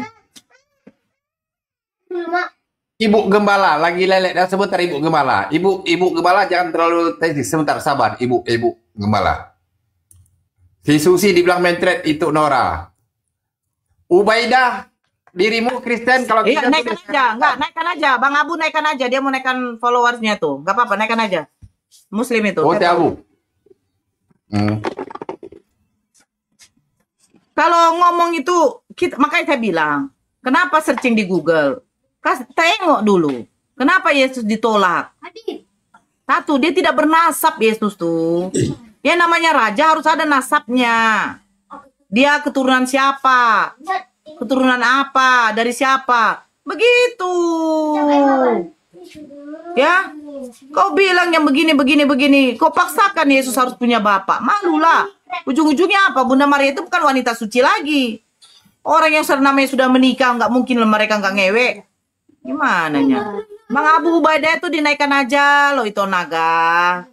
Ibu Gembala, lagi lelek dan sebentar Ibu Gembala. Ibu Gembala jangan terlalu teknis, sebentar sabar Ibu Gembala. Si Susi dibilang mentret itu Nora. Ubaidah, dirimu Kristen kalau iya, naikkan aja, enggak, naikkan aja. Bang Abu naikkan aja, dia mau naikkan followersnya tuh. Enggak apa-apa, naikkan aja. Muslim itu. Oh, Abu. Kalau ngomong itu, makanya saya bilang, kenapa searching di Google? Tengok dulu. Kenapa Yesus ditolak? Satu, dia tidak bernasab Yesus tuh. Ya namanya raja harus ada nasabnya. Dia keturunan siapa? Keturunan apa? Dari siapa? Begitu. Ya. Kau bilang yang begini. Kau paksakan Yesus harus punya bapak. Malulah. Ujung-ujungnya apa? Bunda Maria itu bukan wanita suci lagi. Orang yang namanya sudah menikah, nggak mungkin mereka nggak ngewek. Gimana nya? Bang Abu Ubaidah itu dinaikkan aja loh itu naga.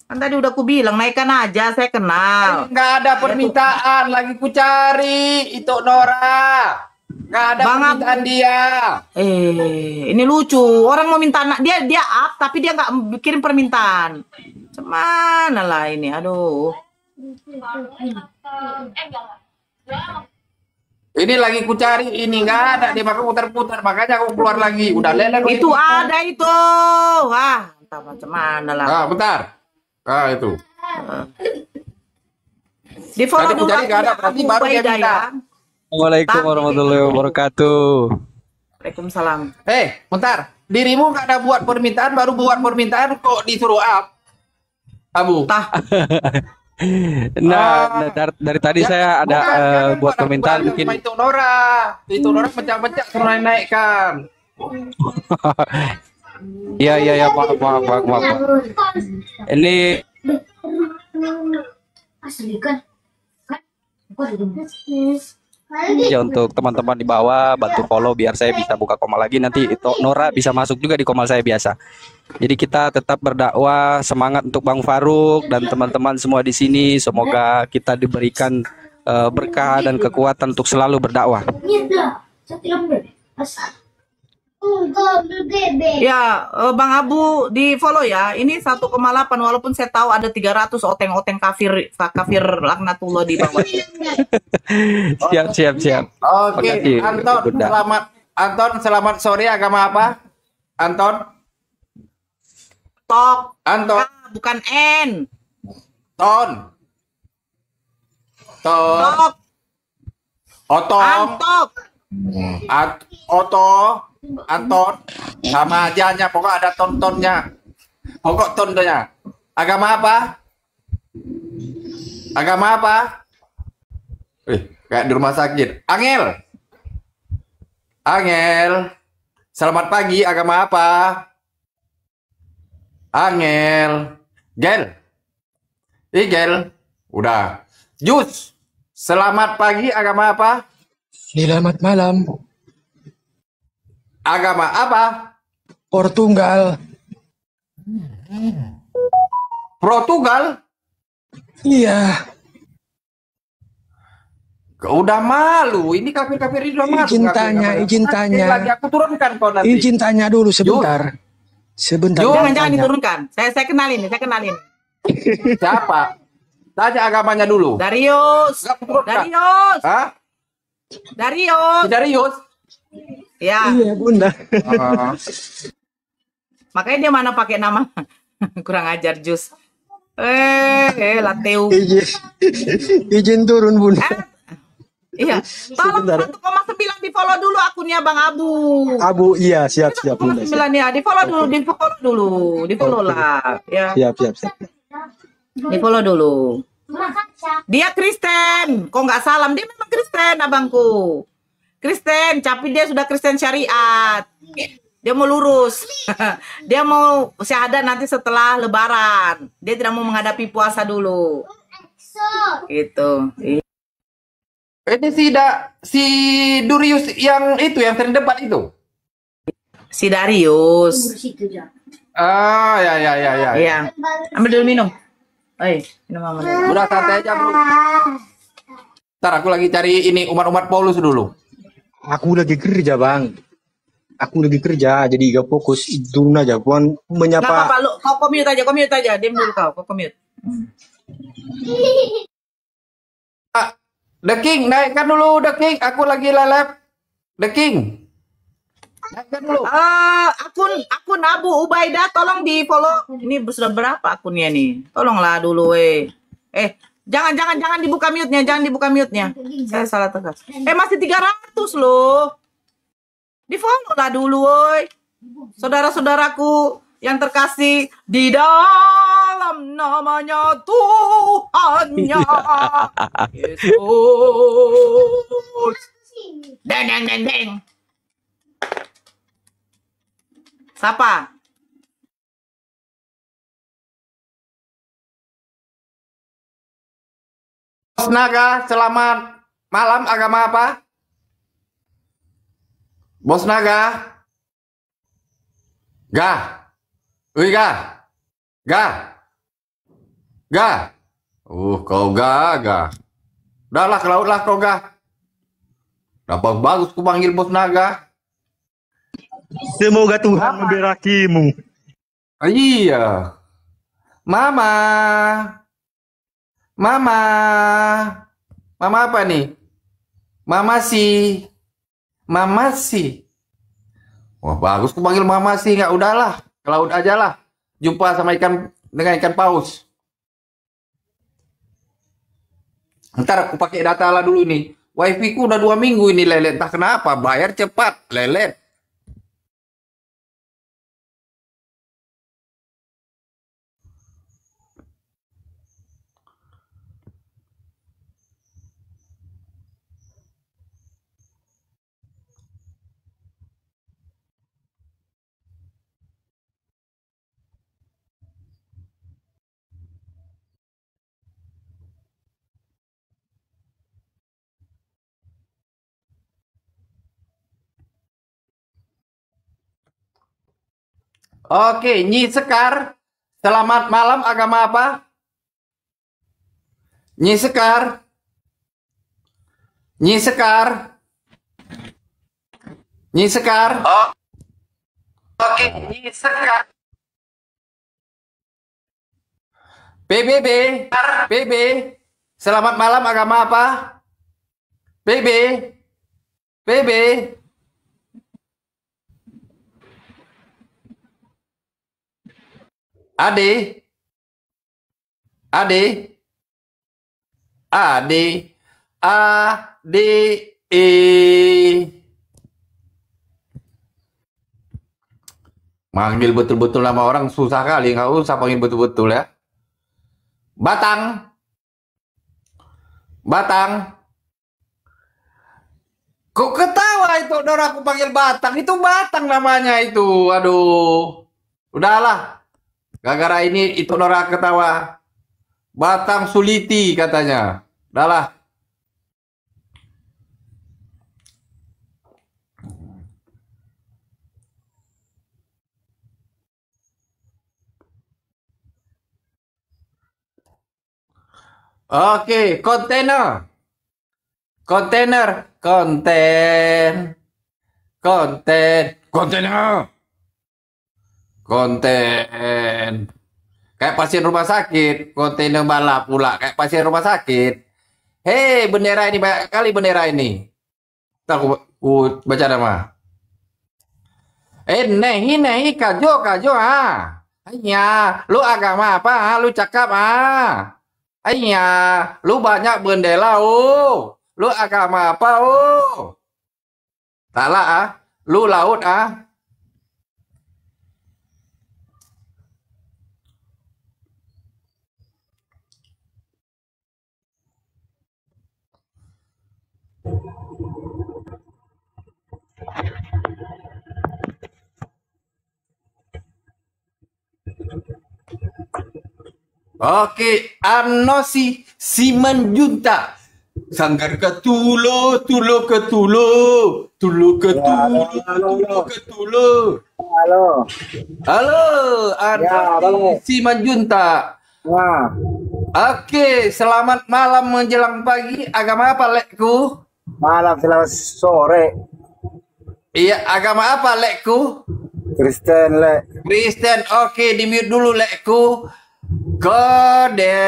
Kan tadi udah aku bilang naikkan aja, saya kenal. Nggak ada permintaan, lagi ku cari itu Nora. Nggak ada Bang permintaan dia. Ini lucu. Orang mau minta anak dia up, tapi dia nggak kirim permintaan. Cemana lah ini, aduh. Ini lagi ku cari, ini nggak ada, dia makan putar-putar, makanya aku keluar lagi. Udah lelek. Itu ada itu. Wah, entah macam mana lah. Ah, bentar. Ah, itu. Di follow dulu. Cari nggak ada, berarti baru dia minta. Assalamualaikum warahmatullahi wabarakatuh. Waalaikumsalam. Bentar. Dirimu nggak ada buat permintaan, baru buat permintaan kok disuruh up. Abu. Nah, dari tadi saya ada buat permintaan mungkin. Itu Nora pecah-pecah suruh naikkan. Iya, maaf. Ini ya untuk teman-teman di bawah bantu follow biar saya bisa buka komal lagi, nanti itu Nora bisa masuk juga di komal saya biasa. Jadi kita tetap berdakwah, semangat untuk Bang Faruk dan teman-teman semua di sini. Semoga kita diberikan berkah dan kekuatan untuk selalu berdakwah. Ya, Bang Abu di follow ya. Ini 1,8 walaupun saya tahu ada 300 oteng-oteng kafir laknatullah di bawah. Siap. Oke, Anton selamat sore. Agama apa? Anton? Tok. Anton. Bukan N. Ton. Tok. Otong. Antok. Oto. Anton, sama aja pokok ada tontonnya. Pokok tontonnya. Agama apa? Agama apa? Kayak di rumah sakit. Angel. Angel. Selamat pagi, agama apa? Angel. Gel. Gel. Udah. Jus. Selamat pagi, agama apa? Selamat malam. Agama apa? Portugal. Portugal? Iya. Udah malu. Ini kafir-kafir ini udah malu. Izin tanya. Lagi aku turunkan kau nanti. Izin tanya dulu sebentar. Sebentar. Jangan diturunkan. Saya kenalin. Siapa? Tanya agamanya dulu. Darius. Darius. Hah? Darius. Darius. Ya. Iya, Bunda. Makanya dia mana pakai nama kurang ajar Jus. Lateu. Izin turun, Bunda. Iya. Tolong 1,9 di follow dulu akunnya Bang Abu. Abu, iya, siap Bunda. 1,9 ya, di follow lah. Ya. Siap. Di follow dulu. Dia Kristen, kok nggak salam? Dia memang Kristen, abangku. Kristen, tapi dia sudah Kristen syariat. Dia mau lurus. Dia mau syahadat nanti setelah Lebaran. Dia tidak mau menghadapi puasa dulu. Gitu. Ini si Darius yang itu, yang sering debat itu. Si Darius. Ah, ya. Iya. Ambil dulu minum. Minum mama. Udah santai aja, Bro. Ntar aku lagi cari ini umat-umat Paulus dulu. Aku lagi kerja, Bang. Jadi gak fokus. Turun aja, Puan menyapa. Nggak apa-apa, lu kau commute aja. Diam dulu kau commute. The King, naikkan dulu The King. Aku lagi live. The King. Naikkan dulu. Akun Abu Ubaidah tolong di follow. Ini sudah berapa akunnya nih? Tolonglah dulu, Jangan dibuka mute-nya, Saya salah tegas. Masih 300 loh. Di follow lah dulu, woi. Saudara-saudaraku yang terkasih di dalam namanya Tuhannya Yesus. Deng. Siapa? Bos Naga, selamat malam. Agama apa? Bos Naga. Gah. Kau gah. Udahlah, ke laut lah kau gah. Dapat bagus ku panggil Bos Naga. Semoga Tuhan memberkatimu. Iya. Mama apa nih? Mama sih. Wah, bagus ku panggil Mama sih. Nggak, udahlah, ke laut aja lah. Jumpa sama dengan ikan paus. Ntar aku pakai data lah dulu ini. Wifi ku udah 2 minggu ini lelet. Entah kenapa, bayar cepat, lelet. Oke, Nyi Sekar. Selamat malam, agama apa? Nyi Sekar. Oh. Oke, Nyi Sekar. PBB. Selamat malam, agama apa? PB. Ade. E. Manggil betul-betul nama orang susah kali, nggak usah panggil betul-betul ya. Batang. Batang. Kok ketawa itu, Nora aku panggil Batang? Itu Batang namanya itu. Aduh. Udahlah. Gara-gara ini itu Nora ketawa. Batang Suliti katanya. Udahlah. Oke, kontainer. Kontainer, konten. Kontainer. Konten. Kayak pasien rumah sakit, kontainer balap pula kayak pasien rumah sakit. Hei, bendera ini banyak kali bendera ini. Tak aku baca nama. Nehi kajo ah. Hanya, lu agama apa? Lu cakap ah. Hanya, lu banyak bendera oh. Lu agama apa oh? Salah ah. Lu laut ah. Oke, Anosi Simanjunta. Sanggar ketulo, tulo ketulo, tulo ketulo, tulo ketulo. Halo. Halo, Anosi Simanjunta. Nah. Oke, selamat malam menjelang pagi. Agama apa lekku? Malam selamat sore. Iya, agama apa lekku? Kristen lek. Kristen, oke, di mute dulu lekku. Kode.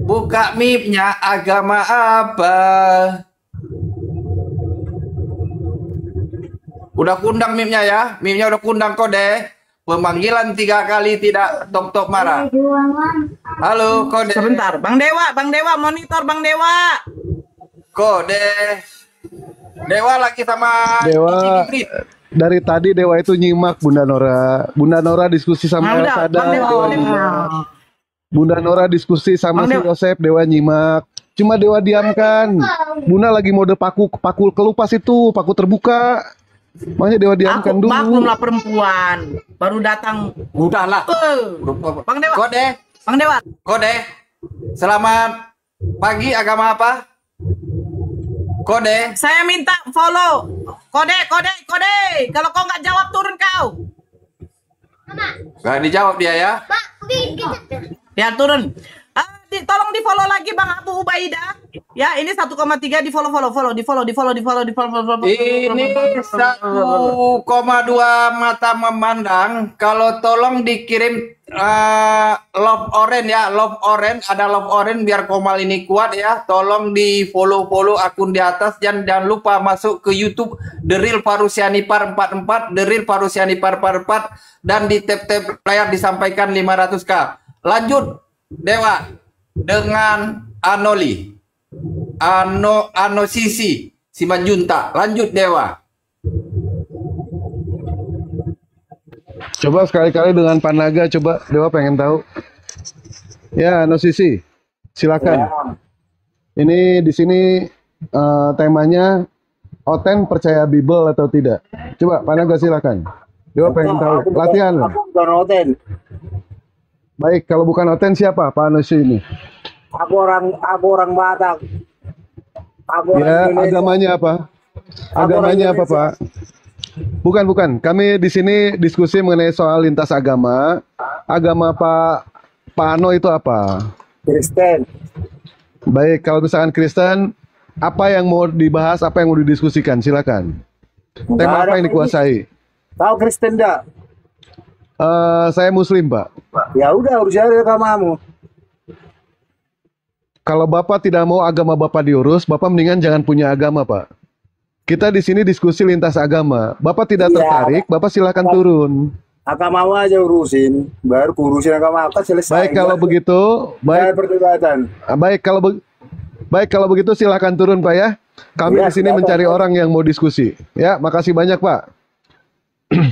Buka mic-nya, agama apa? Udah kundang mic-nya ya? Mic-nya udah kundang kode. Pemanggilan 3 kali tidak tok-tok marah. Halo, kode. Sebentar, Bang Dewa, monitor Bang Dewa. Kode. Dewa lagi sama Dewa. Dari tadi Dewa itu nyimak Bunda Nora. Bunda Nora diskusi sama Elsa. Bunda Nora diskusi sama si Yosep, Dewa nyimak. Cuma Dewa diamkan. Bunda lagi mode paku kelupas itu, paku terbuka. Makanya Dewa diamkan dulu. Maklumlah perempuan, baru datang. Udahlah. Bang Dewa. Kode. Bang Dewa. Kode. Selamat pagi, agama apa? Kode. Saya minta follow. Kode. Kalau kau nggak jawab turun kau. Gak dijawab dia ya. Ya turun. Tolong di follow lagi Bang Abu Ubaidah. Ya ini 1,3 di follow. Ini 1,2 mata memandang. Kalau tolong dikirim love orange ya, love orange, ada love orange biar Komal ini kuat ya. Tolong di follow akun di atas. Jangan lupa masuk ke YouTube The Real Parusiani Par 44, The Real Parusiani Par 44 dan di tap layar disampaikan 500k. Lanjut Dewa dengan Anoli. Anosisi Simanjunta. Lanjut Dewa. Coba sekali-kali dengan Panaga, coba Dewa pengen tahu. Ya, Anosisi. Silakan. Ini di sini temanya Oten percaya Bible atau tidak? Coba Panaga silakan. Dewa pengen tahu. Latihan. Bukan Oten. Baik, kalau bukan Oten siapa Pak Anosisi ini? Aku orang Batak. Aku ya, orang agamanya apa? Agamanya apa, Pak? Bukan. Kami di sini diskusi mengenai soal lintas agama. Agama Pak Ano itu apa? Kristen. Baik, kalau misalkan Kristen, apa yang mau dibahas, apa yang mau didiskusikan? Silakan. Tema apa yang dikuasai? Tahu Kristen enggak? Saya Muslim, Pak. Ya udah, urus aja agamamu. Kalau Bapak tidak mau agama Bapak diurus, Bapak mendingan jangan punya agama, Pak. Kita di sini diskusi lintas agama. Bapak tidak tertarik, Bapak silakan turun. Agamamu aja urusin, baru urusin agama apa selesai. Baik kalau begitu, baik perdebatan. Baik kalau begitu silakan turun, Pak ya. Kami di sini mencari orang yang mau diskusi. Ya, makasih banyak, Pak.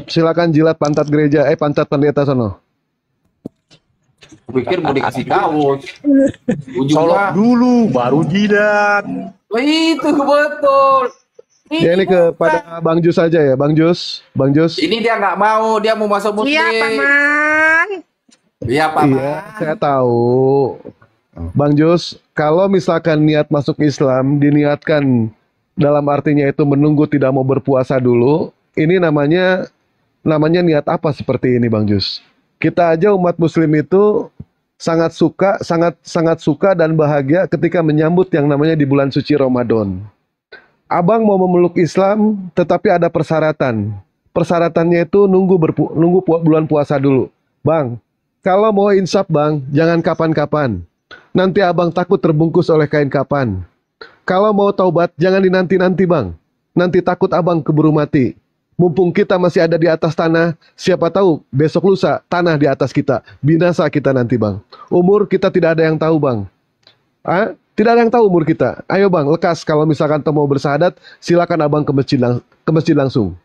Silakan jilat pantat gereja, pantat pendeta sono. Pikir mau dikasih kaos. Solok dulu, baru jidat. Oh, itu betul. Ya ini kepada Bang Jus saja ya, Bang Jus. Ini dia nggak mau, dia mau masuk muslim. Iya, Paman. Iya, Paman. Iya, saya tahu. Bang Jus, kalau misalkan niat masuk Islam diniatkan dalam artinya itu menunggu tidak mau berpuasa dulu, ini namanya niat apa seperti ini, Bang Jus? Kita aja umat muslim itu sangat suka dan bahagia ketika menyambut yang namanya di bulan suci Ramadan. Abang mau memeluk Islam, tetapi ada persyaratan. Persyaratannya itu nunggu bulan puasa dulu. Bang, kalau mau insaf bang, jangan kapan-kapan. Nanti abang takut terbungkus oleh kain kapan. Kalau mau taubat, jangan dinanti-nanti bang. Nanti takut abang keburu mati. Mumpung kita masih ada di atas tanah, siapa tahu besok lusa tanah di atas kita. Binasa kita nanti bang. Umur kita tidak ada yang tahu bang. Tidak ada yang tahu umur kita. Ayo bang, lekas kalau misalkan mau bersahadat, silakan abang ke masjid langsung.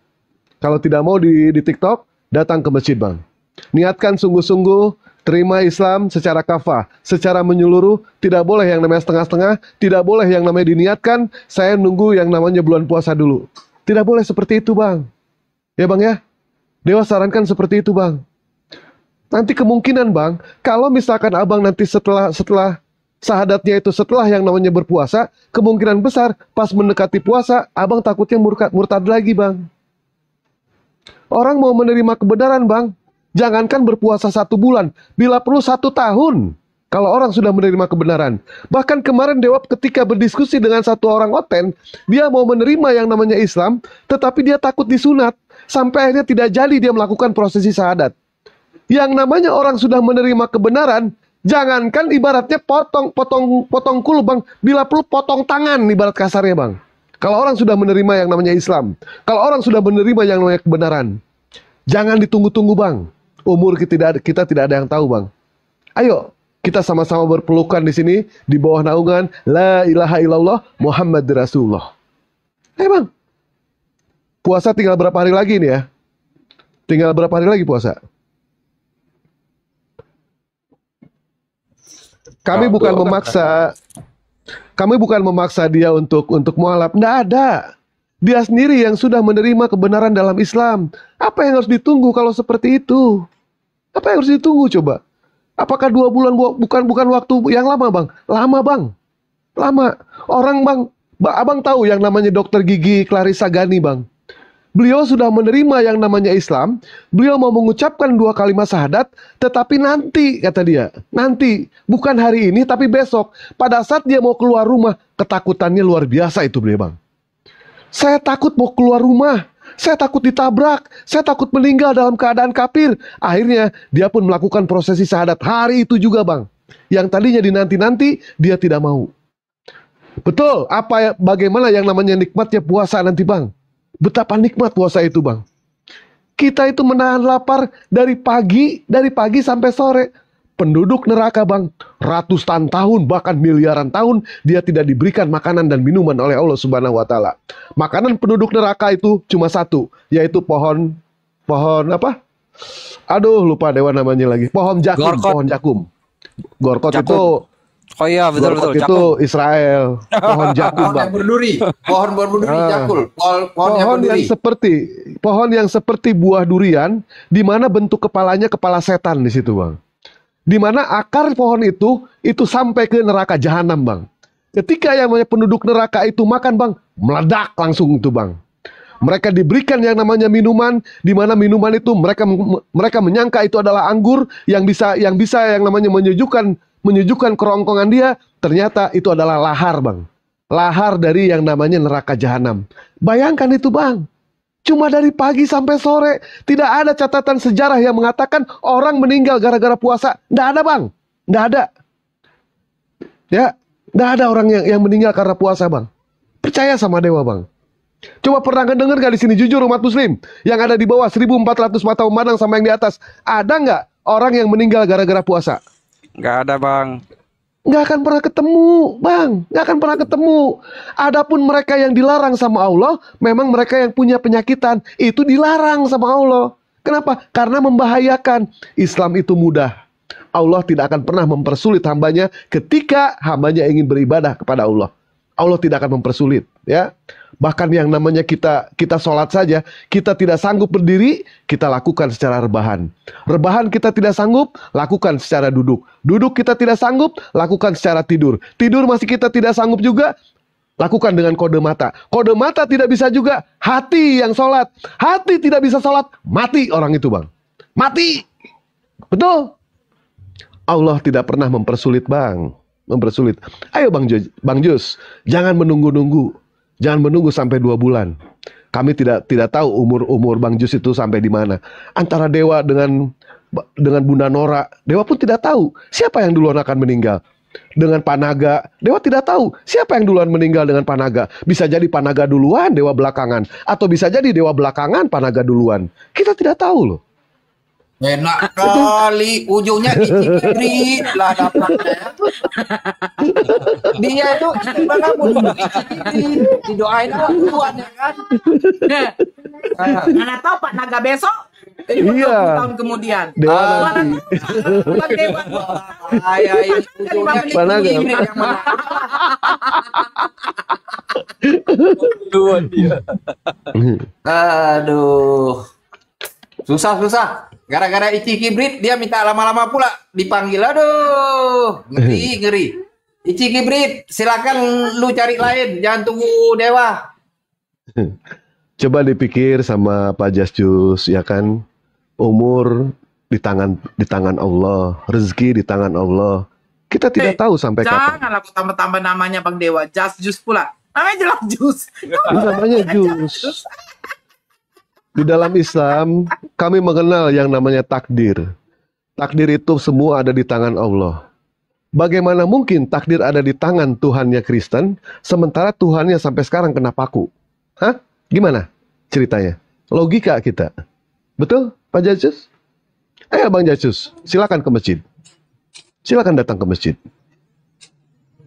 Kalau tidak mau di TikTok, datang ke masjid bang. Niatkan sungguh-sungguh, terima Islam secara kafah, secara menyeluruh, tidak boleh yang namanya setengah-setengah, tidak boleh yang namanya diniatkan, saya nunggu yang namanya bulan puasa dulu. Tidak boleh seperti itu bang. Ya bang ya, Dewa sarankan seperti itu bang. Nanti kemungkinan bang, kalau misalkan abang nanti setelah sahadatnya itu setelah yang namanya berpuasa, kemungkinan besar pas mendekati puasa, abang takutnya murtad lagi bang. Orang mau menerima kebenaran bang, jangankan berpuasa 1 bulan, bila perlu 1 tahun. Kalau orang sudah menerima kebenaran. Bahkan kemarin Dewa ketika berdiskusi dengan satu orang oten, dia mau menerima yang namanya Islam, tetapi dia takut disunat. Sampai akhirnya tidak jadi dia melakukan prosesi syahadat. Yang namanya orang sudah menerima kebenaran, jangankan ibaratnya potong kulu bang, bila perlu potong tangan ibarat kasarnya bang. Kalau orang sudah menerima yang namanya Islam, kalau orang sudah menerima yang namanya kebenaran, jangan ditunggu-tunggu bang. Umur kita tidak ada yang tahu bang. Ayo kita sama-sama berpelukan di sini di bawah naungan La ilaha illallah Muhammad Rasulullah. Ayo bang. Puasa tinggal berapa hari lagi nih ya? Tinggal berapa hari lagi puasa? Kami bukan memaksa dia untuk mualaf. Nggak ada. Dia sendiri yang sudah menerima kebenaran dalam Islam. Apa yang harus ditunggu kalau seperti itu? Apa yang harus ditunggu coba? Apakah 2 bulan bukan waktu yang lama bang? Lama bang. Lama. Orang bang, abang tahu yang namanya dokter gigi Clarissa Gani bang. Beliau sudah menerima yang namanya Islam. Beliau mau mengucapkan 2 kalimat syahadat, tetapi nanti, kata dia. Nanti, bukan hari ini, tapi besok. Pada saat dia mau keluar rumah, ketakutannya luar biasa itu beliau bang. Saya takut mau keluar rumah. Saya takut ditabrak. Saya takut meninggal dalam keadaan kafir. Akhirnya, dia pun melakukan prosesi syahadat hari itu juga bang. Yang tadinya dinanti-nanti, dia tidak mau. Betul, bagaimana yang namanya nikmatnya puasa nanti bang. Betapa nikmat puasa itu bang. Kita itu menahan lapar dari pagi sampai sore. Penduduk neraka bang, ratusan tahun bahkan miliaran tahun dia tidak diberikan makanan dan minuman oleh Allah Subhanahu Wa Taala. Makanan penduduk neraka itu cuma satu, yaitu pohon apa? Aduh lupa Dewa namanya lagi. Pohon jakum. Gorkot itu. Oh iya betul itu jakul. Israel. Pohon jakum bang. Pohon berduri jakul. Pohon yang seperti buah durian, di mana bentuk kepalanya kepala setan di situ bang. Di mana akar pohon itu sampai ke neraka jahanam bang. Ketika yang namanya penduduk neraka itu makan bang, meledak langsung itu bang. Mereka diberikan yang namanya minuman, di mana minuman itu mereka menyangka itu adalah anggur yang bisa yang namanya menyejukkan kerongkongan dia, ternyata itu adalah lahar bang. Lahar dari yang namanya neraka jahanam. Bayangkan itu bang. Cuma dari pagi sampai sore. Tidak ada catatan sejarah yang mengatakan orang meninggal gara-gara puasa. Nggak ada bang. Nggak ada. Ya, nggak ada orang yang meninggal karena puasa bang. Percaya sama Dewa bang. Coba pernah dengar gak di sini jujur umat muslim yang ada di bawah 1400 mata memandang sama yang di atas. Ada nggak orang yang meninggal gara-gara puasa? Nggak ada bang. Nggak akan pernah ketemu, Bang. Nggak akan pernah ketemu. Adapun mereka yang dilarang sama Allah, memang mereka yang punya penyakitan. Itu dilarang sama Allah. Kenapa? Karena membahayakan. Islam itu mudah. Allah tidak akan pernah mempersulit hambanya ketika hambanya ingin beribadah kepada Allah. Allah tidak akan mempersulit, ya. Bahkan yang namanya kita sholat saja, kita tidak sanggup berdiri, kita lakukan secara rebahan. Rebahan kita tidak sanggup, lakukan secara duduk. Duduk kita tidak sanggup, lakukan secara tidur. Tidur masih kita tidak sanggup juga, lakukan dengan kode mata. Kode mata tidak bisa juga, hati yang sholat. Hati tidak bisa sholat, mati orang itu, Bang. Mati. Betul. Allah tidak pernah mempersulit, Bang. Mempersulit. Ayo Bang Jus, jangan menunggu-nunggu. Jangan menunggu sampai 2 bulan. Kami tidak tahu umur Bang Jus itu sampai di mana. Antara Dewa dengan Bunda Nora, Dewa pun tidak tahu siapa yang duluan akan meninggal. Dengan Panaga, Dewa tidak tahu siapa yang duluan meninggal dengan Panaga. Bisa jadi Panaga duluan, Dewa belakangan. Atau bisa jadi Dewa belakangan, Panaga duluan. Kita tidak tahu loh. Enak kali, ujungnya Icikibrit lah dapatnya. Dia itu istimewa kamu didoain sama Tuhan ya kan. Mana tahu Pak Naga besok, Iya. 20 tahun kemudian. Dewa Mana nanti. tahu Pak Dewa. Ini ujungnya Panaga. Icikibrit yang mana? Aduh. Susah. Gara-gara Icikibrit dia minta lama-lama pula dipanggil. Aduh, ngeri. Icikibrit, silakan lu cari lain, jangan tunggu Dewa. Coba dipikir sama Pak Jasjus, ya kan? Umur di tangan Allah, rezeki di tangan Allah. Kita tidak tahu sampai kapan. Janganlah aku tambah-tambah namanya Bang Dewa. Jus pula. Namanya jelas Jus. Namanya Jus. Di dalam Islam, kami mengenal yang namanya takdir. Takdir itu semua ada di tangan Allah. Bagaimana mungkin takdir ada di tangan Tuhannya Kristen, sementara Tuhannya sampai sekarang kena paku? Hah? Gimana ceritanya? Logika kita. Betul, Pak Jasjus? Ayo Bang Jasjus, silakan ke masjid. Silakan datang ke masjid.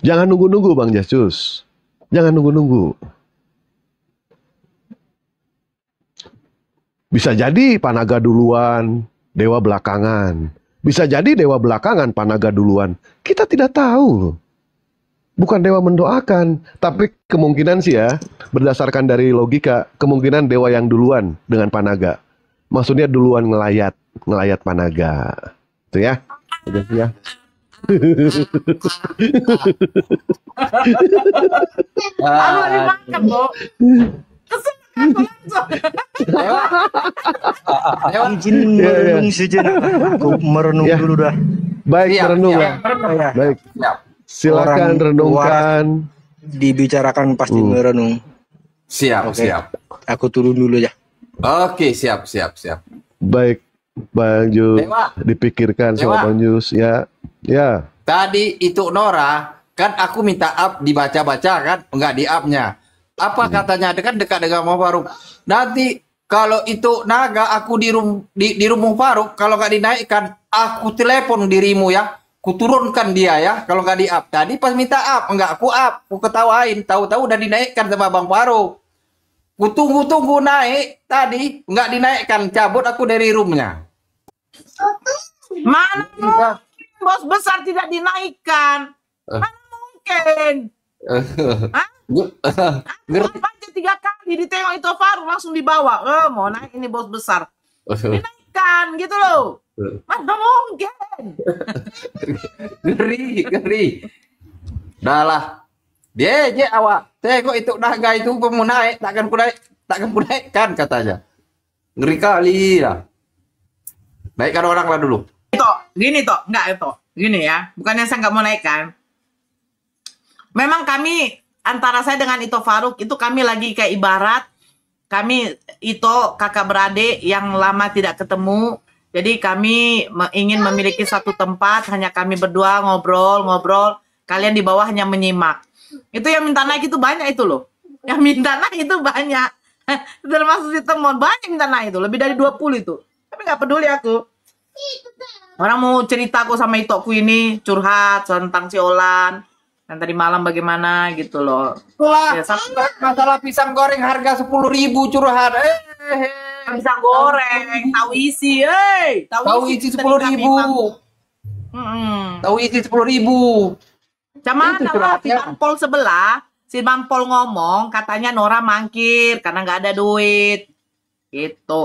Jangan nunggu-nunggu Bang Jasjus. Jangan nunggu-nunggu. Bisa jadi Panaga duluan, Dewa belakangan. Bisa jadi Dewa belakangan, Panaga duluan. Kita tidak tahu. Bukan Dewa mendoakan, tapi kemungkinan sih ya, berdasarkan dari logika, kemungkinan Dewa yang duluan dengan Panaga. Maksudnya duluan ngelayat Panaga. Itu ya. Udah ya. Aku dimakan, Bu. Izin merenung sejenak. Aku merenung dulu dah. Baik, merenung ya. Baik. Silakan renungkan. Dibicarakan pasti merenung. Siap. Aku turun dulu ya. Oke, siap. Baik, Bang Jus. Dewa. Dipikirkan Dewa. sama Bang Jus. Ya. Tadi itu Nora, kan aku minta up dibaca-baca kan, enggak di up-nya. Apa katanya dekat dengan Bang Faruk. Nanti kalau itu naga aku di rumah Faruk, kalau nggak dinaikkan, aku telepon dirimu ya, ku turunkan dia ya. Kalau nggak di up, tadi pas minta up, enggak aku up, ku ketawain, tahu-tahu udah dinaikkan sama Bang Faruk. Ku tunggu naik, tadi nggak dinaikkan, cabut aku dari roomnya. Mana mungkin bos besar tidak dinaikkan? Mana mungkin? Baca 3 kali ditengok itu Faruk langsung dibawa. Mau naik ini bos besar. Dinaikkan gitu loh. Mana mungkin? Ngeri. Dah lah. Dia aja awak. Tengok itu naga itu mau naik, takkan ku naikkan katanya. Ngeri kali ya. Naikkan orang lah dulu. Gini ya. Bukannya saya nggak mau naikkan. Memang kami antara saya dengan Ito Faruk itu kami lagi kayak ibarat kami Ito kakak beradik yang lama tidak ketemu. Jadi kami ingin memiliki satu tempat, hanya kami berdua ngobrol. Kalian di bawah hanya menyimak. Itu yang minta naik itu banyak itu loh. Yang minta naik itu banyak. Termasuk si Temon banyak minta naik itu, lebih dari 20 itu. Tapi nggak peduli aku. Orang mau cerita kok sama itokku ini, curhat tentang si Olan. Dan tadi malam bagaimana gitu loh. Lah, Ya, masalah pisang goreng harga 10.000 curhat. pisang goreng, tahu isi, Tahu isi 10.000. Tahu isi 10.000. Cuman Itu lah, si curhatnya. Mampol sebelah, si Mampol ngomong katanya Nora mangkir karena nggak ada duit. Gitu.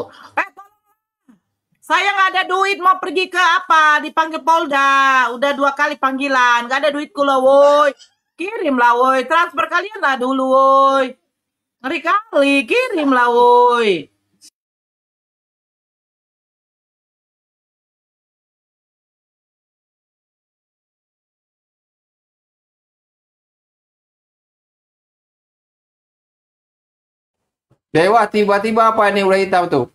Saya nggak ada duit, mau pergi ke apa? Dipanggil Polda. Udah 2 kali panggilan, nggak ada duitku loh, woi. Kirim lah, woi. Transfer kalian lah dulu, woi. Ngeri kali, kirim lah, woi. Dewa tiba-tiba apa ini udah hitam tuh?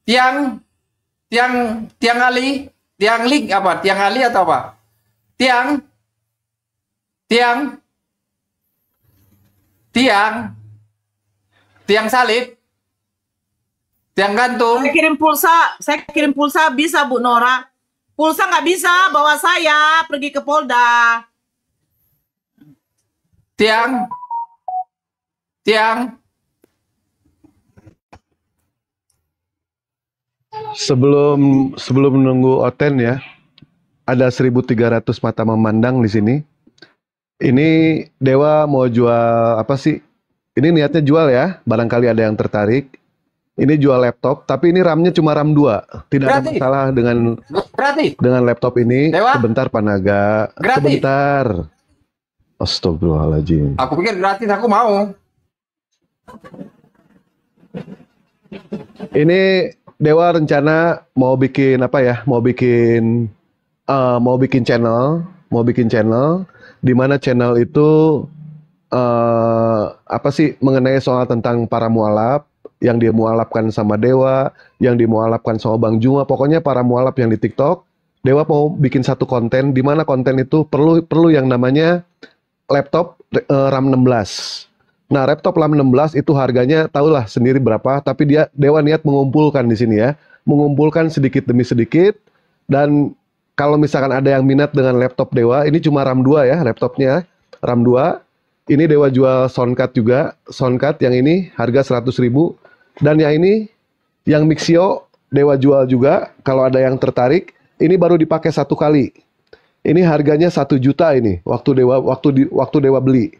Tiang Ali, tiang link apa? Tiang Ali atau apa? Tiang salib, tiang gantung. Saya kirim pulsa bisa Bu Nora. Pulsa nggak bisa, bawa saya pergi ke Polda. Tiang. Sebelum menunggu Oten ya, ada 1.300 mata memandang di sini. Ini Dewa mau jual apa sih? Ini niatnya jual ya, barangkali ada yang tertarik. Ini jual laptop, tapi ini RAM-nya cuma RAM 2. Tidak ada Gratis. masalah Gratis. dengan laptop ini. Dewa? Sebentar Panaga. Gratis. Sebentar. Astagfirullahaladzim. Aku pikir gratis, aku mau. Ini Dewa rencana mau bikin apa ya? Mau bikin channel di mana channel itu apa sih mengenai soal tentang para mualaf yang dia mualafkan sama Dewa, yang dimualafkan sama Bang Juma, pokoknya para mualaf yang di TikTok. Dewa mau bikin satu konten di mana konten itu perlu yang namanya laptop RAM 16. Nah, laptop RAM 16 itu harganya tahulah sendiri berapa, tapi Dewa niat mengumpulkan di sini ya. Mengumpulkan sedikit demi sedikit, dan kalau misalkan ada yang minat dengan laptop Dewa, ini cuma RAM 2 ya, laptopnya RAM 2. Ini Dewa jual soundcard juga, soundcard yang ini harga 100.000, dan yang ini yang Mixio Dewa jual juga. Kalau ada yang tertarik, ini baru dipakai 1 kali. Ini harganya 1 juta ini waktu Dewa beli.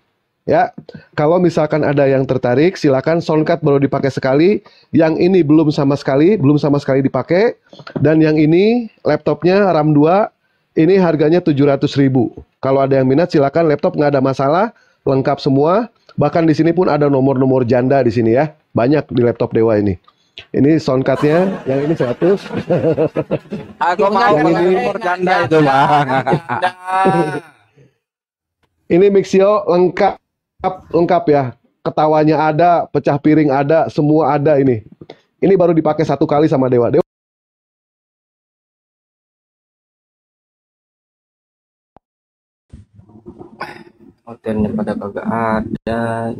Ya, kalau misalkan ada yang tertarik, silakan. Soundcard baru dipakai sekali, yang ini belum sama sekali dipakai, dan yang ini laptopnya RAM 2, ini harganya 700.000. Kalau ada yang minat, silakan. Laptop nggak ada masalah, lengkap semua. Bahkan di sini pun ada nomor-nomor janda di sini ya, banyak di laptop Dewa ini. Ini soundcardnya, yang ini 100. Aku mau yang ini nomor janda itu, Bang. Ini Mixio lengkap ya. Ketawanya ada, pecah piring ada, semua ada ini. Ini baru dipakai 1 kali sama Dewa. Hotelnya pada kagak ada.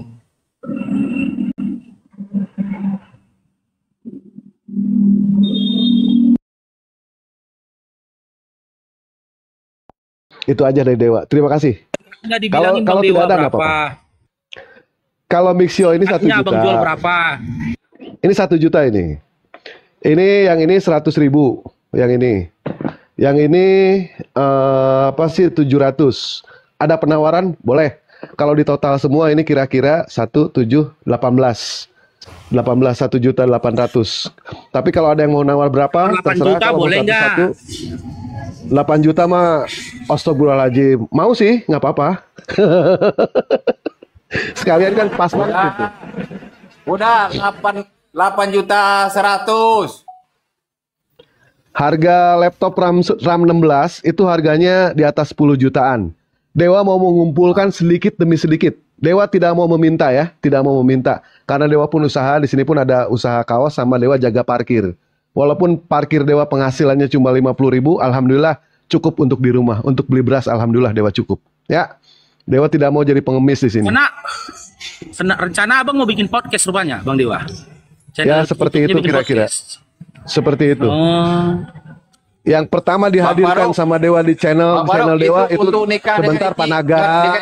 Itu aja dari Dewa. Terima kasih. Nggak dibilangin Kalau Bang Dewa tidak ada nggak berapa. apa-apa. Kalau Mixio ini 1 Haknya juta. Abang jual berapa? Ini 1 juta ini. Ini yang ini 100.000. Yang ini. Yang ini apa sih 700. Ada penawaran? Boleh. Kalau di total semua ini kira-kira 1.800.000. Tapi kalau ada yang mau nawar berapa? 8 juta kalau mau boleh nggak? satu-satu. 8 juta mah astagfirullahaladzim. Mau sih, nggak apa-apa. Sekalian kan pas banget gitu. Udah 8 juta 100. Harga laptop RAM 16 itu harganya di atas 10 jutaan. Dewa mau mengumpulkan sedikit demi sedikit. Dewa tidak mau meminta ya, tidak mau meminta. Karena Dewa pun usaha, di sini pun ada usaha kaos sama Dewa jaga parkir. Walaupun parkir Dewa penghasilannya cuma 50.000, alhamdulillah cukup untuk di rumah. Untuk beli beras, alhamdulillah Dewa cukup. Ya, Dewa tidak mau jadi pengemis di sini. Rencana Abang mau bikin podcast rupanya, Bang Dewa. Ya, seperti itu kira-kira. Seperti itu. Yang pertama dihadirkan sama Dewa di channel Dewa itu sebentar Panaga.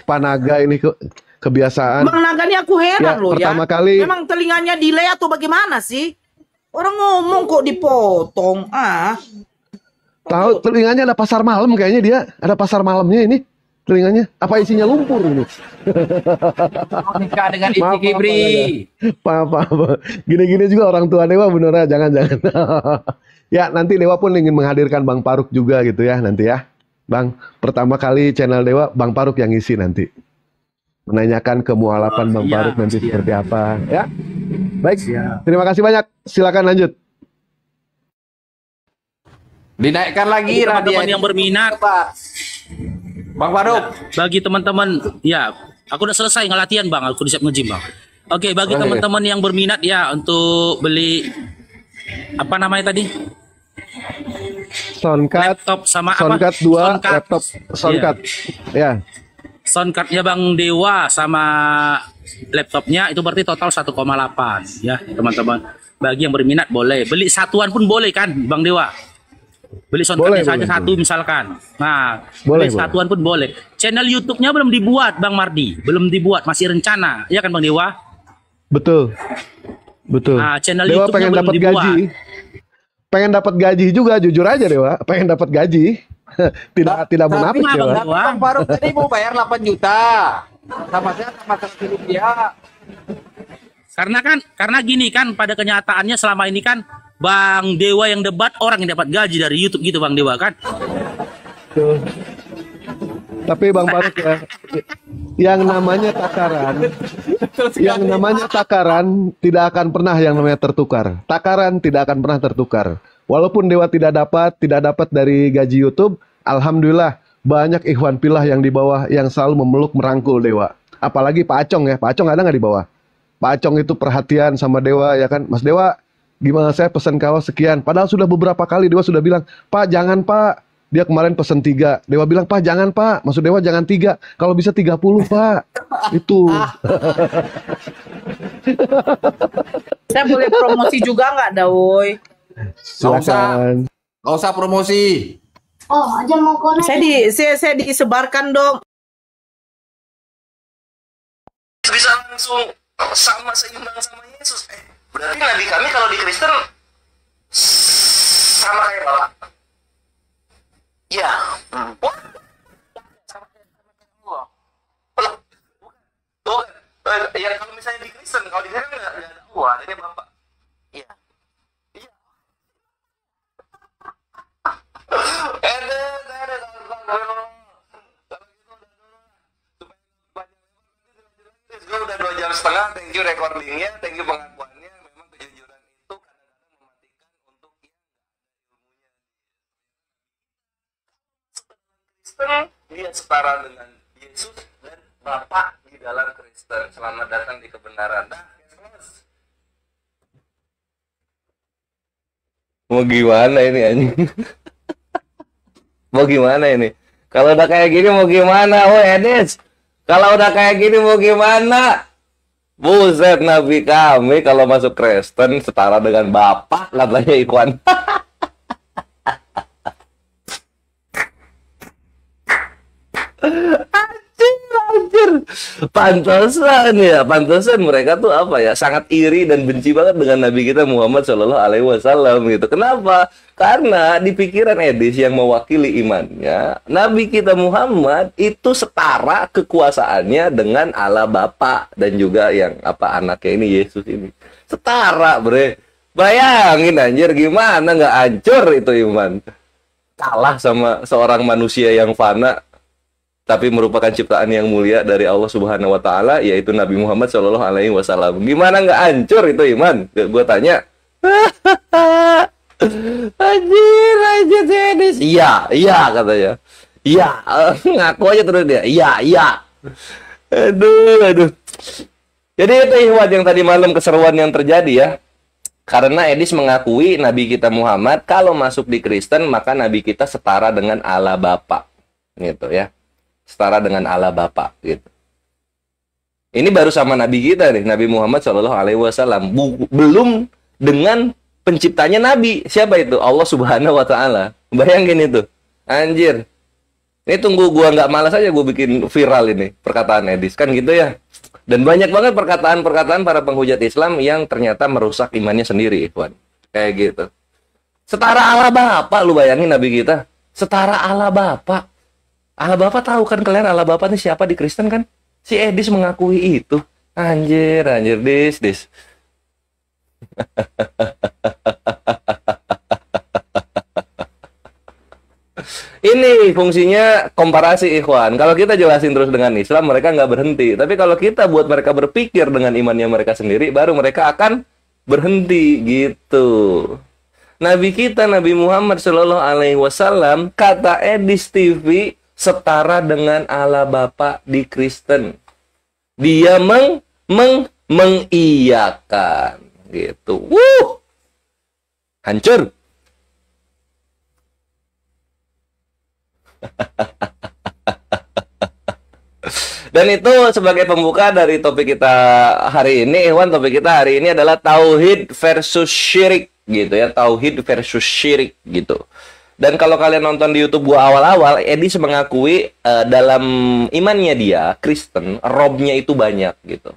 Panaga ini kebiasaan. Bang Naga ini aku heran loh ya. Pertama kali. Memang telinganya delay atau bagaimana sih? Orang ngomong kok dipotong. Tahu telinganya ada pasar malam kayaknya dia. Ada pasar malamnya ini telinganya. Apa isinya lumpur ini? Nikah dengan Ici Kibri. Apa. Gini-gini juga orang tua Dewa bener, jangan. Ya, nanti Dewa pun ingin menghadirkan Bang Faruk juga gitu ya nanti ya. Bang, pertama kali channel Dewa Bang Faruk yang ngisi nanti. Menanyakan kemualapan Bang Faruk nanti seperti apa ya. Baik, terima kasih banyak. Silakan lanjut. Dinaikkan lagi teman-teman yang berminat. Bang Faruk. Bagi teman-teman, ya, aku udah selesai ngelatihan Bang, aku udah siap nge-gym Bang. Oke, bagi teman-teman yang berminat ya untuk beli apa namanya tadi? Soundcard, laptop sama Soundcard 2, laptop Soundcard. Ya. Soundcardnya Bang Dewa sama laptopnya itu berarti total 1,8 ya teman-teman. Bagi yang berminat boleh beli satuan pun boleh kan Bang Dewa. Beli soundcardnya saja satu misalkan. Nah, beli satuan pun boleh. Channel YouTube-nya belum dibuat Bang Mardi, belum dibuat, masih rencana, ya kan Bang Dewa? Betul. Nah, channel Dewa pengen dapat gaji. Pengen dapat gaji juga, jujur aja Dewa, pengen dapat gaji. tidak munafik Dewa. Bang Faruk tadi mau bayar 8 juta. Sama saya sama rupiah. Karena gini kan pada kenyataannya selama ini kan Bang Dewa yang debat orang yang dapat gaji dari YouTube gitu Bang Dewa kan. Tuh. Tapi Bang Faruk ya, yang namanya takaran tidak akan pernah yang namanya tertukar. Takaran tidak akan pernah tertukar. Walaupun Dewa tidak dapat dari gaji YouTube, alhamdulillah banyak ikhwan pilah yang di bawah yang selalu memeluk merangkul Dewa. Apalagi Pak Acong ya, Pak Acong ada nggak di bawah? Pak Acong itu perhatian sama Dewa ya kan, Mas Dewa, gimana saya pesan kaos sekian. Padahal sudah beberapa kali Dewa sudah bilang, Pak jangan Pak. Dia kemarin pesen 3. Dewa bilang, Pak jangan Pak. Maksud Dewa jangan 3. Kalau bisa 30 Pak. Itu. Saya boleh promosi juga nggak Dawoy? Silakan. Nggak usah promosi. Oh, aja mau konek. Saya disebarkan dong. Bisa langsung sama seimbang sama Yesus. Berarti nabi kami kalau di Kristen sama kayak Bapak. Ya. Ya kalau misalnya di Kristen, kalau di Kristen nggak ada Allah, adanya Bapak. Iya. Iya. Gue udah 2 jam setengah, thank you recordingnya, thank you pengakuannya. Memang kejujuran itu kadang-kadang mematikan untuk yang Kristen, dia setara dengan Yesus dan Bapa di dalam Kristen. Selamat datang di kebenaran. Mau gimana ini anjing? Mau gimana ini? Kalau udah kayak gini mau gimana? Oh Edis, kalau udah kayak gini mau gimana? Buset, nabi kami kalau masuk Kristen setara dengan Bapak katanya Ikhwan. Anjir. Pantesan mereka tuh apa ya, sangat iri dan benci banget dengan Nabi kita Muhammad Shallallahu Alaihi Wasallam gitu. Kenapa? Karena di pikiran Edis yang mewakili imannya, Nabi kita Muhammad itu setara kekuasaannya dengan Allah Bapa dan juga yang apa anaknya ini Yesus ini. Setara, bre. Bayangin anjir gimana nggak hancur itu iman. Kalah sama seorang manusia yang fana tapi merupakan ciptaan yang mulia dari Allah Subhanahu wa taala, yaitu Nabi Muhammad Shallallahu alaihi wasallam. Gimana nggak hancur itu iman? Gue tanya. Anjir Dennis. Iya katanya. Iya, ngaku aja terus dia. Iya. Aduh. Jadi itu ikhwan yang tadi malam keseruan yang terjadi ya. Karena Edis mengakui Nabi kita Muhammad kalau masuk di Kristen maka Nabi kita setara dengan Allah Bapa. Gitu ya. Setara dengan Allah Bapa gitu. Ini baru sama Nabi kita nih, Nabi Muhammad Shallallahu Alaihi Wasallam. Belum dengan penciptanya nabi. Siapa itu? Allah Subhanahu wa taala. Bayangin itu. Anjir. Ini tunggu gua nggak malas aja gua bikin viral ini perkataan Edis kan gitu ya. Dan banyak banget perkataan-perkataan para penghujat Islam yang ternyata merusak imannya sendiri, ikhwan. Kayak gitu. Setara Allah Bapa, lu bayangin nabi kita. Setara Allah Bapa. Allah Bapa tahu kan kalian Allah Bapa ini siapa di Kristen kan? Si Edis mengakui itu. Anjir, dis. Ini fungsinya komparasi, ikhwan. Kalau kita jelasin terus dengan Islam, mereka nggak berhenti. Tapi kalau kita buat mereka berpikir dengan imannya mereka sendiri, baru mereka akan berhenti gitu. Nabi kita, Nabi Muhammad Shallallahu Alaihi Wasallam, kata Edis TV, setara dengan Allah Bapa di Kristen. Dia mengiyakan gitu. Hancur. Dan itu sebagai pembuka dari topik kita hari ini, Ikhwan. Topik kita hari ini adalah tauhid versus syirik gitu ya, tauhid versus syirik gitu. Dan kalau kalian nonton di YouTube gua awal-awal, Edis mengakui dalam imannya dia Kristen, robnya itu banyak gitu.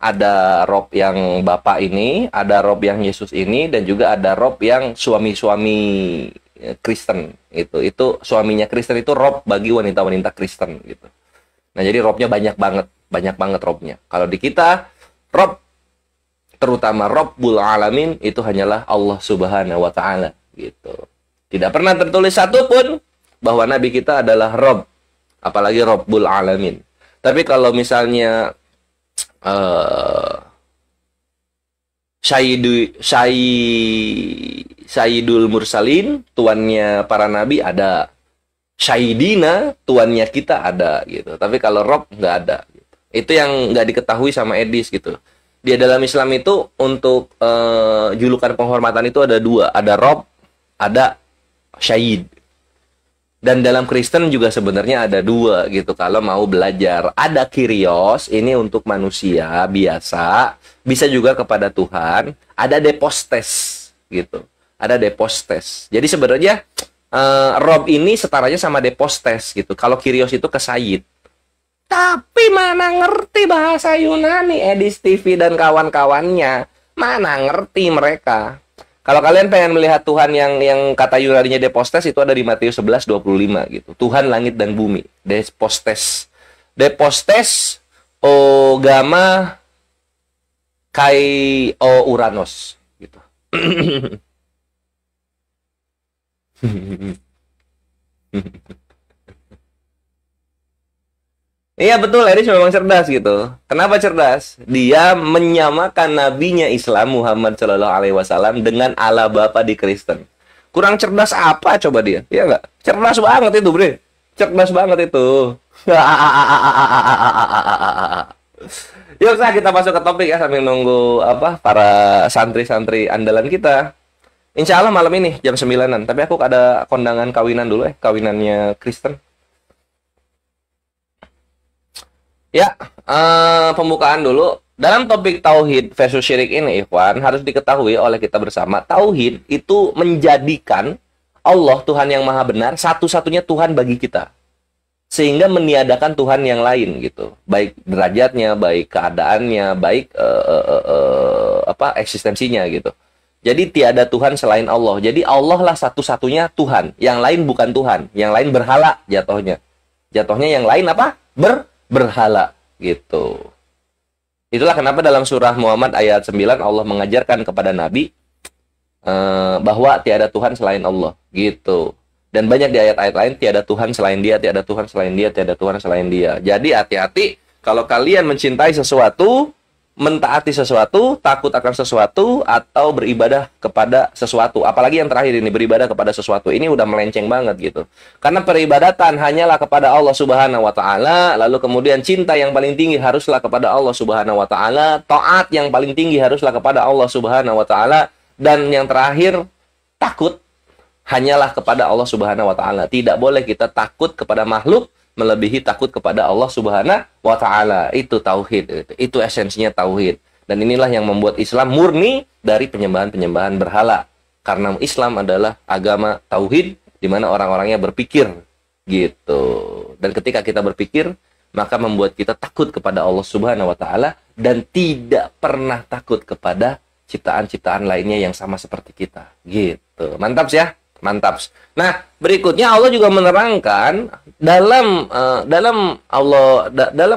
Ada rob yang Bapak ini, ada rob yang Yesus ini, dan juga ada rob yang suami-suami Kristen gitu. Itu suaminya Kristen itu rob bagi wanita-wanita Kristen gitu. Nah, jadi robnya banyak banget robnya. Kalau di kita rob, terutama Rabbul Alamin, itu hanyalah Allah Subhanahu wa taala gitu. Tidak pernah tertulis satupun bahwa nabi kita adalah rob, apalagi Rabbul Alamin. Tapi kalau misalnya Sayyidul Mursalin, tuannya para nabi ada. Sayyidina, tuannya kita ada gitu. Tapi kalau rob nggak ada gitu. Itu yang nggak diketahui sama Edis gitu. Dia dalam Islam itu untuk julukan penghormatan itu ada dua. Ada rob, ada syahid. Dan dalam Kristen juga sebenarnya ada dua gitu kalau mau belajar. Ada Kyrios, ini untuk manusia biasa. Bisa juga kepada Tuhan. Ada Depostes gitu. Ada Depostes. Jadi sebenarnya rob ini setaranya sama Depostes gitu. Kalau Kyrios itu ke Sayyid. Tapi mana ngerti bahasa Yunani, Edis TV dan kawan-kawannya. Mana ngerti mereka. Kalau kalian pengen melihat Tuhan yang kata Yunaninya Depostes, itu ada di Matius 11:25 gitu. Tuhan langit dan bumi. Depostes. Depostes o Gama kai o Uranos gitu. Iya betul, Eris memang cerdas gitu. Kenapa cerdas? Dia menyamakan nabinya Islam Muhammad Shallallahu Alaihi Wasallam dengan Allah Bapa di Kristen. Kurang cerdas apa coba dia? Iya nggak? Cerdas banget itu, Bre. Cerdas banget itu. Yuk, kita masuk ke topik ya sambil nunggu para santri-santri andalan kita. Insya Allah malam ini jam 9-an. Tapi aku ada kondangan kawinan dulu kawinannya Kristen. Ya, pembukaan dulu. Dalam topik tauhid versus syirik ini, ikhwan, harus diketahui oleh kita bersama, tauhid itu menjadikan Allah, Tuhan yang maha benar, satu-satunya Tuhan bagi kita. Sehingga meniadakan Tuhan yang lain gitu. Baik derajatnya, baik keadaannya, baik eksistensinya gitu. Jadi tiada Tuhan selain Allah. Jadi Allah lah satu-satunya Tuhan. Yang lain bukan Tuhan. Yang lain berhala jatuhnya. Jatuhnya yang lain apa? Berhala gitu. Itulah kenapa dalam surah Muhammad ayat 9 Allah mengajarkan kepada Nabi bahwa tiada Tuhan selain Allah gitu. Dan banyak di ayat-ayat lain, tiada Tuhan selain dia, tiada Tuhan selain dia, tiada Tuhan selain dia. Jadi hati-hati kalau kalian mencintai sesuatu, mentaati sesuatu, takut akan sesuatu, atau beribadah kepada sesuatu. Apalagi yang terakhir ini, beribadah kepada sesuatu. Ini udah melenceng banget gitu. Karena peribadatan hanyalah kepada Allah Subhanahu wa taala, lalu kemudian cinta yang paling tinggi haruslah kepada Allah Subhanahu wa taala, taat yang paling tinggi haruslah kepada Allah Subhanahu wa taala, dan yang terakhir takut hanyalah kepada Allah Subhanahu wa taala. Tidak boleh kita takut kepada makhluk melebihi takut kepada Allah Subhanahu wa taala. Itu tauhid, itu esensinya tauhid. Dan inilah yang membuat Islam murni dari penyembahan-penyembahan berhala. Karena Islam adalah agama tauhid di mana orang-orangnya berpikir gitu. Dan ketika kita berpikir, maka membuat kita takut kepada Allah Subhanahu wa taala dan tidak pernah takut kepada ciptaan-ciptaan lainnya yang sama seperti kita. Gitu. Mantap ya? Mantap. Nah, berikutnya Allah juga menerangkan dalam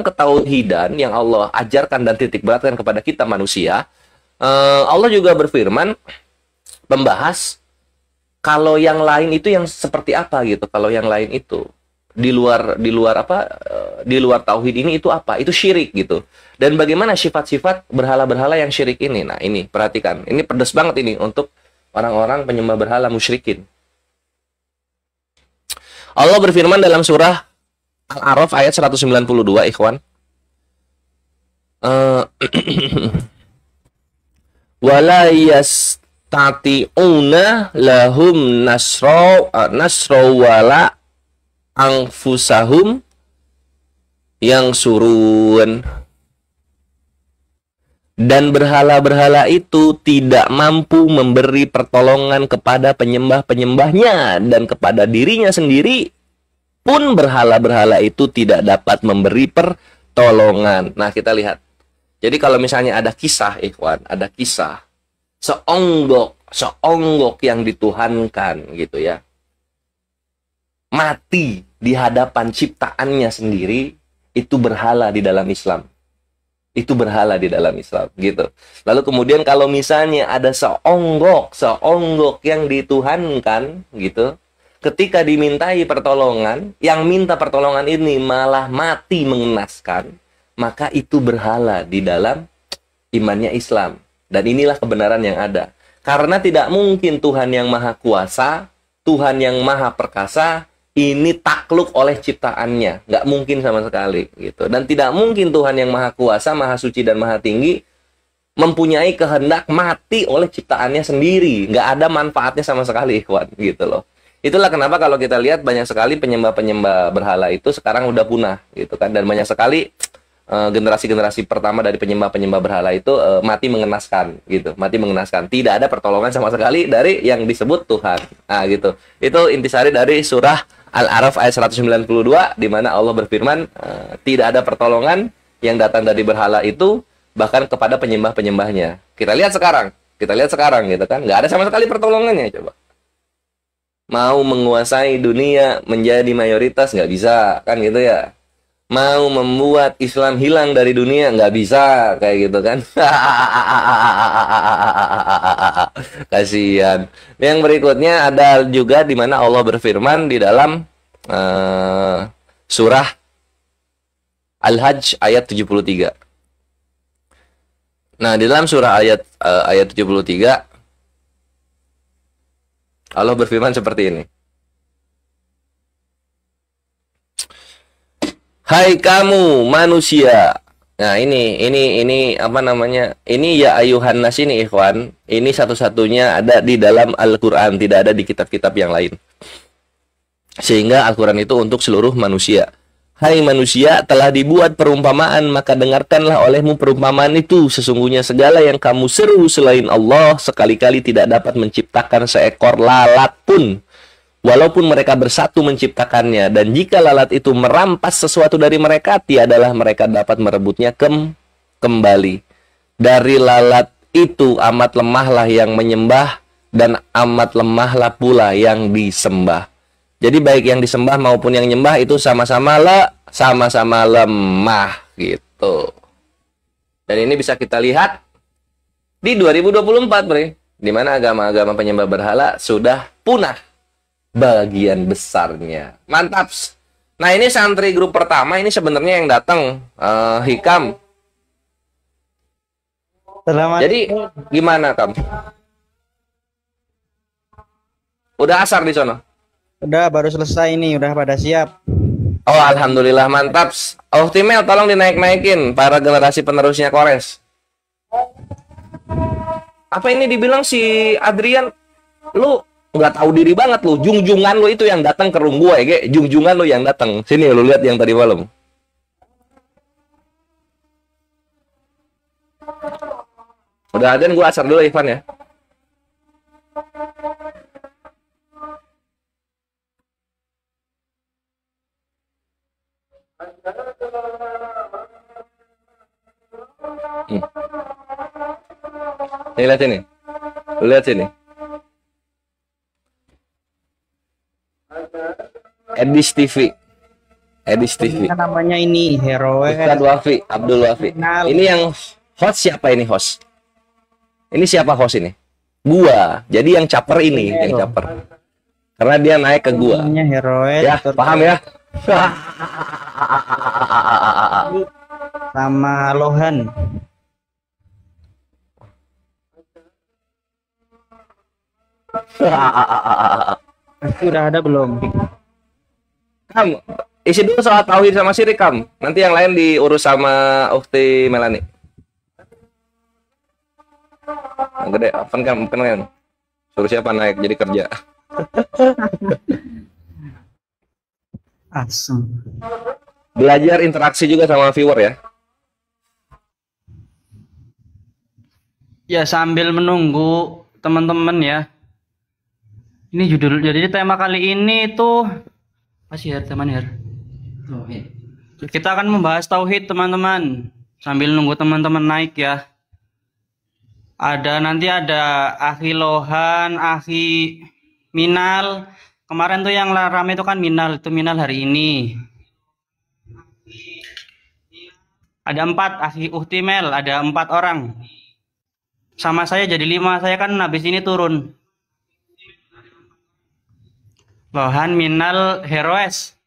ketauhidan yang Allah ajarkan dan titik beratkan kepada kita manusia. Allah juga berfirman membahas kalau yang lain itu yang seperti apa gitu. Kalau yang lain itu di luar tauhid ini itu apa? Itu syirik gitu. Dan bagaimana sifat-sifat berhala-berhala yang syirik ini? Nah, ini perhatikan. Ini pedas banget ini untuk orang-orang penyembah berhala musyrikin. Allah berfirman dalam surah Al-A'raf ayat 192, ikhwan. Wala yastati'una lahum nasra wala anfusahum yang surun. Dan berhala-berhala itu tidak mampu memberi pertolongan kepada penyembah-penyembahnya, dan kepada dirinya sendiri pun berhala-berhala itu tidak dapat memberi pertolongan. Nah, kita lihat. Jadi kalau misalnya ada kisah, ikhwan, ada kisah seonggok yang dituhankan gitu ya, mati di hadapan ciptaannya sendiri, itu berhala di dalam Islam. Itu berhala di dalam Islam gitu. Lalu kemudian kalau misalnya ada seonggok yang dituhankan gitu, ketika dimintai pertolongan, yang minta pertolongan ini malah mati mengenaskan, maka itu berhala di dalam imannya Islam. Dan inilah kebenaran yang ada. Karena tidak mungkin Tuhan yang Maha Kuasa, Tuhan yang Maha Perkasa ini takluk oleh ciptaannya, nggak mungkin sama sekali gitu. Dan tidak mungkin Tuhan yang Maha Kuasa, Maha Suci dan Maha Tinggi mempunyai kehendak mati oleh ciptaannya sendiri, nggak ada manfaatnya sama sekali, ikhwan, gitu loh. Itulah kenapa kalau kita lihat banyak sekali penyembah-penyembah berhala itu sekarang udah punah gitu kan, dan banyak sekali generasi-generasi pertama dari penyembah-penyembah berhala itu mati mengenaskan gitu, mati mengenaskan, tidak ada pertolongan sama sekali dari yang disebut Tuhan. Nah gitu, itu intisari dari surah Al-A'raf ayat 192 di mana Allah berfirman tidak ada pertolongan yang datang dari berhala itu bahkan kepada penyembah-penyembahnya. Kita lihat sekarang gitu kan, nggak ada sama sekali pertolongannya. Coba mau menguasai dunia menjadi mayoritas nggak bisa kan gitu ya. Mau membuat Islam hilang dari dunia nggak bisa kayak gitu kan. Kasihan. Yang berikutnya ada juga di mana Allah berfirman di dalam surah Al-Hajj ayat 73. Nah, di dalam surah ayat 73 Allah berfirman seperti ini. Hai kamu manusia. Nah, ini apa namanya? Ini ya ayuhan nas ini, ikhwan. Ini satu-satunya ada di dalam Al-Qur'an, tidak ada di kitab-kitab yang lain. Sehingga Al-Qur'an itu untuk seluruh manusia. Hai manusia, telah dibuat perumpamaan, maka dengarkanlah olehmu perumpamaan itu. Sesungguhnya segala yang kamu seru selain Allah sekali-kali tidak dapat menciptakan seekor lalat pun, walaupun mereka bersatu menciptakannya. Dan jika lalat itu merampas sesuatu dari mereka, tiadalah mereka dapat merebutnya kembali. Dari lalat itu amat lemahlah yang menyembah, dan amat lemahlah pula yang disembah. Jadi baik yang disembah maupun yang nyembah itu sama-sama lemah gitu. Dan ini bisa kita lihat di 2024, Bre, di mana agama-agama penyembah berhala sudah punah bagian besarnya. Mantap. Nah, ini santri grup pertama ini sebenarnya yang datang Hikam. Jadi gimana, Kam? Udah asar di sana? Udah, baru selesai ini, udah pada siap. Oh, alhamdulillah, mantap. Oh, Timel, tolong dinaik-naikin para generasi penerusnya Kores. Apa ini dibilang si Adrian, lu nggak tahu diri banget lu, jungjungan lu itu yang datang ke room gue, ya, jungjungan lu yang datang. Sini lu lihat yang tadi malam. Udah adzan, gua asar dulu Ivan ya. Nih, lihat sini. Lu lihat sini. Edis TV. Edis TV. Namanya ini Heroes. Ustadz Wafi, Abdul Wafi. Ini yang host siapa ini host? Ini siapa host ini? Gua. Jadi yang caper ini, yang caper. Karena dia naik ke gua. Namanya Heroes. Ya, paham ya? Sama Lohan. Itu udah ada belum? Kam, isi dulu soal tauhid sama syirik Kam. Nanti yang lain diurus sama Ukti Melani. Yang gede, open Kam, kan? Suruh siapa naik jadi kerja. Asem. Belajar interaksi juga sama viewer ya. Ya sambil menunggu teman-teman ya. Ini judul, jadi tema kali ini tuh masih teman ya. Kita akan membahas tauhid teman-teman. Sambil nunggu teman-teman naik ya. Nanti ada Akhi Lohan, Akhi Minal. Kemarin tuh yang rame itu kan Minal, itu Minal hari ini. Ada 4 Akhi Uhtimel, ada 4 orang. Sama saya jadi 5, saya kan habis ini turun. Lohan, Minal, Heroes.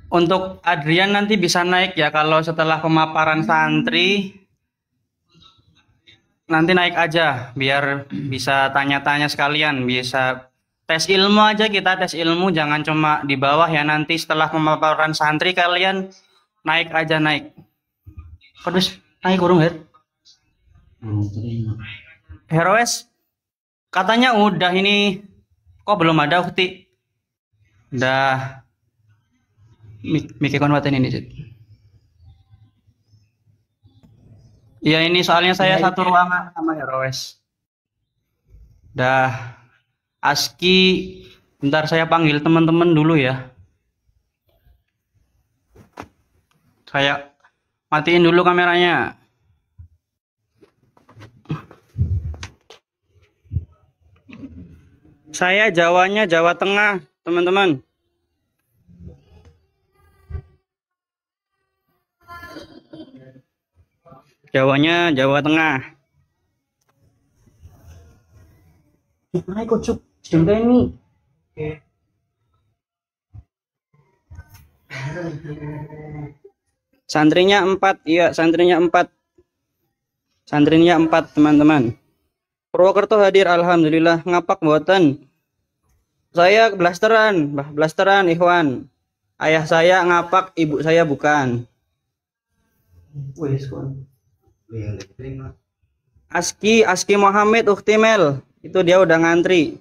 Untuk Adrian nanti bisa naik ya kalau setelah pemaparan santri. Nanti naik aja biar bisa tanya-tanya sekalian, bisa tes ilmu aja, kita tes ilmu, jangan cuma di bawah ya. Nanti setelah pemaparan santri kalian naik aja, naik. Terus naik kurung ya. Heroes katanya udah, ini kok belum ada Ukti? Udah mikir konwaten ini. Ya ini soalnya saya satu ruangan sama Heroes. Dah ASKI, bentar saya panggil teman-teman dulu ya. Saya matiin dulu kameranya. Saya Jawanya Jawa Tengah, teman-teman. Jawanya Jawa Tengah. Hai kocok, sudah ini. Santrinya 4, iya santrinya 4. Santrinya 4 teman-teman. Purwokerto hadir, alhamdulillah. Ngapak buatan. Saya blasteran Ikhwan. Ayah saya ngapak, ibu saya bukan. ASKI Muhammad Uhtimel, itu dia udah ngantri.